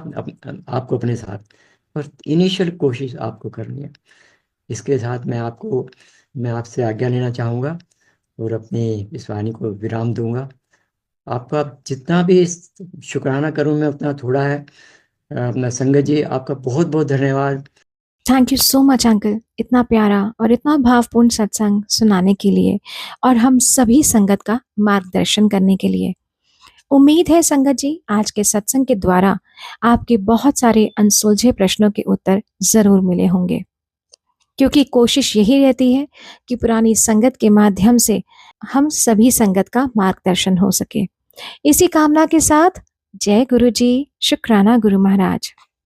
आपको अपने साथ, पर इनिशियल कोशिश आपको करनी है। इसके साथ मैं आपसे आज्ञा लेना चाहूँगा और अपनी इस वाणी को विराम दूंगा। आपका जितना भी शुक्राना करूं मैं उतना थोड़ा है। अपना संगत जी आपका बहुत बहुत धन्यवाद। Thank you so much uncle, इतना प्यारा और इतना भावपूर्ण सत्संग सुनाने के लिए और हम सभी संगत का मार्गदर्शन करने के लिए। उम्मीद है संगत जी आज के सत्संग के द्वारा आपके बहुत सारे अनसुलझे प्रश्नों के उत्तर जरूर मिले होंगे, क्योंकि कोशिश यही रहती है कि पुरानी संगत के माध्यम से हम सभी संगत का मार्गदर्शन हो सके। इसी कामना के साथ जय गुरु जी, शुक्राना गुरु महाराज।